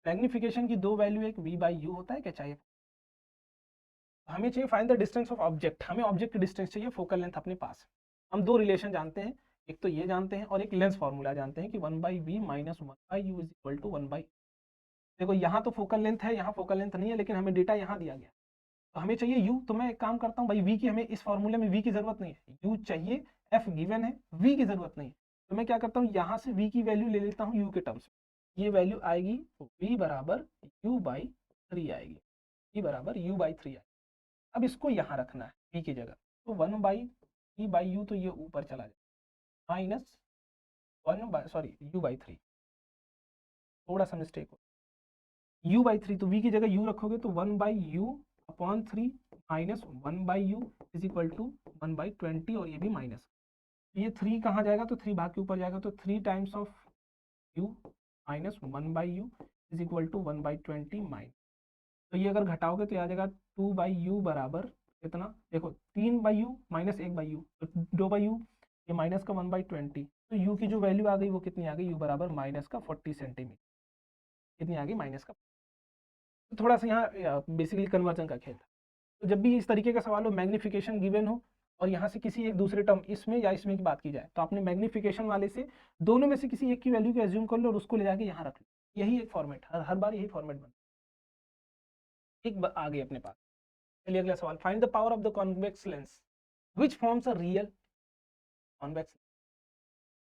मैग्निफिकेशन की दो वैल्यू, एक v/u होता है क्या, चाहिए हमें, चाहिए find the distance of object, हमें ऑब्जेक्ट की डिस्टेंस चाहिए, फोकल लेंथ अपने पास। हम दो रिलेशन जानते हैं, एक तो ये जानते हैं और एक लेंस फॉर्मूला जानते हैं कि 1/v minus 1/u is equal to 1/, देखो यहाँ तो फोकल लेंथ है, यहाँ फोकल लेंथ नहीं है, लेकिन हमें डेटा यहाँ दिया गया, तो हमें चाहिए u। तो मैं एक काम करता हूँ भाई, v की हमें इस फॉर्मूले में v की जरूरत नहीं है, u चाहिए, f गिवन है, v की जरूरत नहीं है। तो मैं क्या करता हूँ, यहाँ से v की वैल्यू ले लेता हूँ u के टर्म्स में, ये वैल्यू आएगी v बराबर u/3 आएगी, v बराबर u/3 आएगी। अब इसको यहाँ रखना है v की जगह, तो 1/v/u, तो ये ऊपर चला जाए, माइनस 1/u/3, थोड़ा सा मिस्टेक हो, u/3, तो v की जगह u रखोगे तो 1/u/3 minus 1/u is equal to 1/20, और ये भी माइनस, ये 3 कहाँ जाएगा, तो 3 भाग के ऊपर जाएगा, तो 3 times of u minus 1/u is equal to 1/20 minus, तो ये अगर घटाओगे तो ये आ जाएगा 2/u बराबर कितना, देखो 3/u माइनस 1/u, तो 2/u, ये माइनस का 1/20, तो u की जो वैल्यू आ गई वो कितनी आ गई, u बराबर माइनस का 40 सेंटीमीटर, कितनी आ गई, माइनस का। तो थोड़ा सा यहाँ बेसिकली कन्वर्जन का खेल था। तो जब भी इस तरीके का सवाल हो, मैग्निफिकेशन गिवन हो और यहाँ से किसी एक दूसरे टर्म, इसमें या इसमें की बात की जाए, तो आपने मैग्निफिकेशन वाले से दोनों में से किसी एक की वैल्यू को एज्यूम कर लो और उसको ले जाके यहाँ रख लो, यही एक फॉर्मेट, हर बार यही फॉर्मेट बन। एक आ गई अपने पास। चलिए अगला सवाल, find the power of the convex lens which forms a real convex,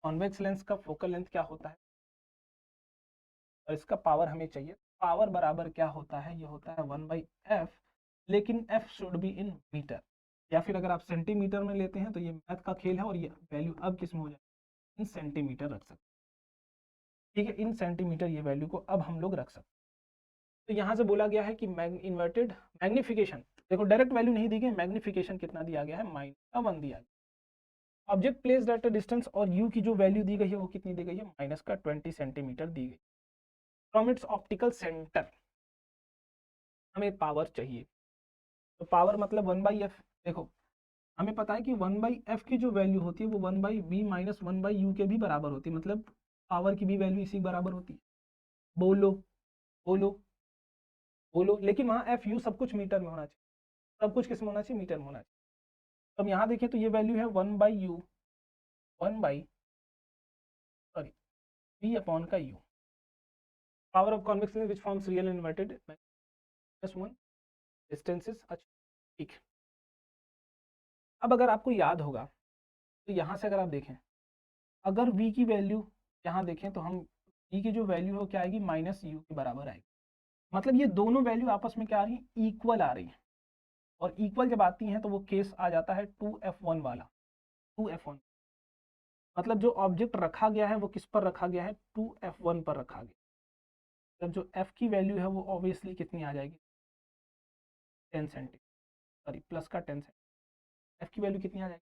convex lens का फोकल लेंथ क्या होता है और इसका पावर हमें चाहिए। पावर बराबर क्या होता है, ये होता है 1/f, लेकिन f should be in metre, या फिर अगर आप सेंटीमीटर में लेते हैं तो ये मैथ का खेल है, और ये वैल्यू अब किस में हो जाए, इन सेंटीमीटर रख सकते, ठीक है, इन सेंटीमीटर ये वैल्यू को अब हम लोग रख सकते। तो यहाँ से बोला गया है कि इन्वर्टेड मैग्निफिकेशन, देखो डायरेक्ट वैल्यू नहीं दी गई, मैग्निफिकेशन कितना दिया गया है, -1 दिया गया। Object placed at a distance, और u की जो वैल्यू दी गई है वो कितनी दी गई है, माइनस का 20 सेंटीमीटर दी गई। फ्रॉम इट्स ऑप्टिकल सेंटर हमें पावर चाहिए, तो पावर मतलब 1/f, देखो हमें पता है कि 1/f की जो वैल्यू होती है वो 1/v माइनस 1/u के भी बराबर होती है, मतलब पावर की भी वैल्यू इसी के बराबर होती है। बोलो बोलो बोलो, लेकिन वहाँ एफ यू सब कुछ मीटर में होना चाहिए, सब कुछ किस में होना चाहिए, मीटर में होना चाहिए। तो हम यहाँ देखें तो ये वैल्यू है 1/u, 1 सॉरी v अपॉन का u, power of convex lens which forms real inverted -1 distances. अच्छा ठीक है, अब अगर आपको याद होगा तो यहाँ से अगर आप देखें, अगर v की वैल्यू यहाँ देखें तो हम v की जो वैल्यू है क्या आएगी, -u के बराबर आएगी। मतलब ये दोनों वैल्यू आपस में क्या आ रही है, इक्वल आ रही है। और इक्वल जब आती हैं तो वो केस आ जाता है 2f1 वाला, 2f1 मतलब जो ऑब्जेक्ट रखा गया है वो किस पर रखा गया है, 2f1 पर रखा गया। तब जो f की वैल्यू है वो ऑब्वियसली कितनी आ जाएगी, 10 सेंटीमीटर, सॉरी प्लस का 10 सेंटीमीटर, f की वैल्यू कितनी आ जाएगी,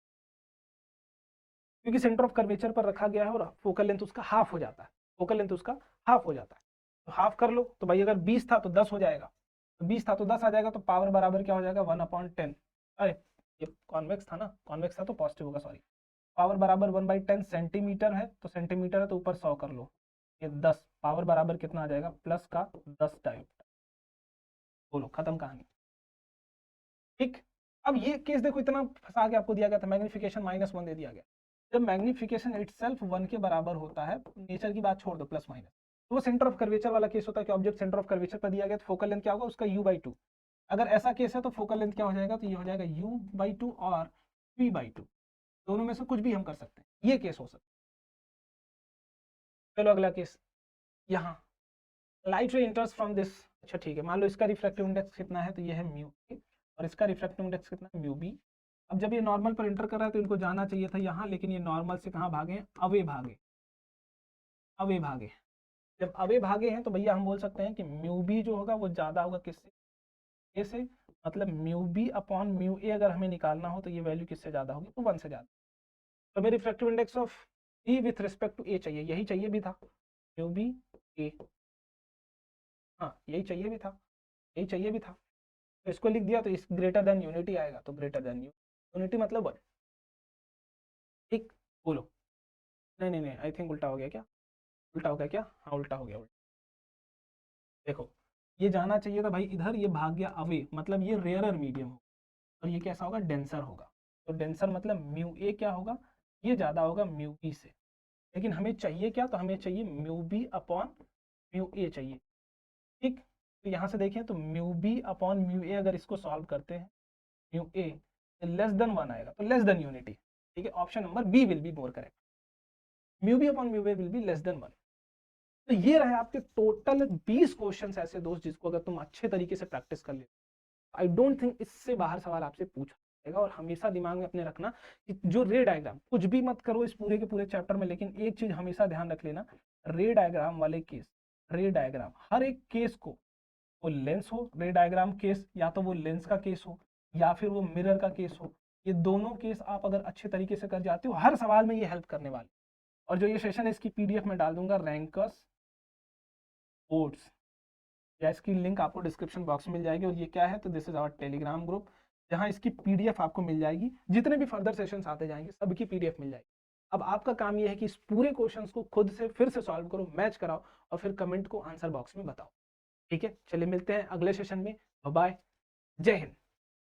क्योंकि सेंटर ऑफ कर्वेचर पर रखा गया है और फोकल लेंथ उसका हाफ हो जाता है, फोकल लेंथ उसका हाफ हो जाता है। तो हाफ कर लो तो भाई अगर 20 था तो 10 हो जाएगा, तो 20 था तो 10 आ जाएगा, तो पावर बराबर क्या हो जाएगा, 1/10। अरे ये कॉन्वेक्स था ना, कॉन्वेक्स था तो पॉजिटिव होगा, सॉरी। पावर बराबर 1/10 सेंटीमीटर है, तो सेंटीमीटर है तो ऊपर 100 कर लो, ये 10, पावर बराबर कितना आ जाएगा, प्लस का 10 डायोप्टर। बोलो खत्म कहानी। ठीक, अब ये केस देखो, इतना फंसा के आपको दिया गया था, मैग्निफिकेशन -1 दे दिया गया। जब मैग्निफिकेशन इटसेल्फ 1 के बराबर होता है, नेचर की बात छोड़ दो, प्लस माइनस, तो वो सेंटर ऑफ कर्वेचर वाला केस होता है कि ऑब्जेक्ट सेंटर ऑफ कर्वेचर पर दिया गया, तो फोकल लेंथ क्या होगा उसका u/2। अगर ऐसा केस है तो फोकल लेंथ क्या हो जाएगा, तो ये हो जाएगा u/2 और v/2, दोनों में से कुछ भी हम कर सकते हैं, ये केस हो सकता है। चलो अगला केस, यहाँ लाइट रे इंटर्स फ्रॉम दिस। अच्छा ठीक है, मान लो इसका रिफ्रैक्टिव इंडेक्स कितना है, तो ये है म्यू और इसका रिफ्रैक्टिव इंडेक्स कितना है, म्यू बी। अब जब ये नॉर्मल पर इंटर कर रहा है तो इनको जाना चाहिए था यहाँ, लेकिन ये नॉर्मल से कहाँ भागे, अवे भागे, अवे भागे। जब अवे भागे हैं तो भैया हम बोल सकते हैं कि म्यू बी जो होगा वो ज्यादा होगा किससे, ए से, मतलब म्यू बी अपॉन म्यू ए अगर हमें निकालना हो तो ये वैल्यू किससे ज्यादा होगी, तो 1 से ज्यादा। तो हमें refractive index of E with respect to A चाहिए, यही चाहिए भी था, म्यू बी ए, हाँ यही चाहिए भी था, यही चाहिए भी था। तो इसको लिख दिया तो इस ग्रेटर देन यूनिटी आएगा, तो ग्रेटर देन यूनिटी मतलब 1। ठीक, बोलो, नहीं नहीं नहीं, आई थिंक उल्टा हो गया क्या, उल्टा हो गया क्या, हाँ उल्टा हो गया, उल्टा। देखो ये जाना चाहिए था भाई इधर, ये भाग गया अवे, मतलब ये रेयरर मीडियम होगा और ये कैसा होगा, डेंसर होगा। तो डेंसर मतलब म्यू ए क्या होगा, ये ज्यादा होगा म्यू बी से। लेकिन हमें चाहिए क्या, तो हमें चाहिए म्यू बी अपॉन म्यू ए चाहिए। ठीक, तो यहाँ से देखें तो म्यू बी अपॉन म्यू ए अगर इसको सॉल्व करते हैं, म्यू ए लेस देन 1 आएगा, तो लेस देन यूनिटी। ठीक है, option number B will be more correct, mu B upon mu A will be less than 1। तो ये रहे आपके टोटल 20 क्वेश्चंस ऐसे दोस्त जिसको अगर तुम अच्छे तरीके से प्रैक्टिस कर ले, आई डोंट थिंक इससे बाहर सवाल आपसे पूछा जाएगा। और हमेशा दिमाग में अपने रखना कि जो रे डायग्राम, कुछ भी मत करो इस पूरे के पूरे चैप्टर में, लेकिन एक चीज हमेशा ध्यान रख लेना, रे डायग्राम वाले केस, रे डायग्राम हर एक केस को, वो लेंस हो रे डायग्राम केस, या तो वो लेंस का केस हो या फिर वो मिरर का केस हो, ये दोनों केस आप अगर अच्छे तरीके से कर जाते हो हर सवाल में ये हेल्प करने वाले। और जो ये सेशन है इसकी पीडीएफ में डाल दूंगा, रैंकर्स बोर्ड्स, या इसकी लिंक आपको डिस्क्रिप्शन बॉक्स में मिल जाएगी। और ये क्या है, तो this is our Telegram group, जहां इसकी पीडीएफ आपको मिल जाएगी, जितने भी फर्दर सेशंस आते जाएंगे सबकी पीडीएफ मिल जाएगी। अब आपका काम ये है कि इस पूरे क्वेश्चंस को खुद से फिर से सॉल्व करो, मैच कराओ और फिर कमेंट को आंसर बॉक्स में बताओ। ठीक है, चलिए मिलते हैं अगले सेशन में, बाय, जय हिंद।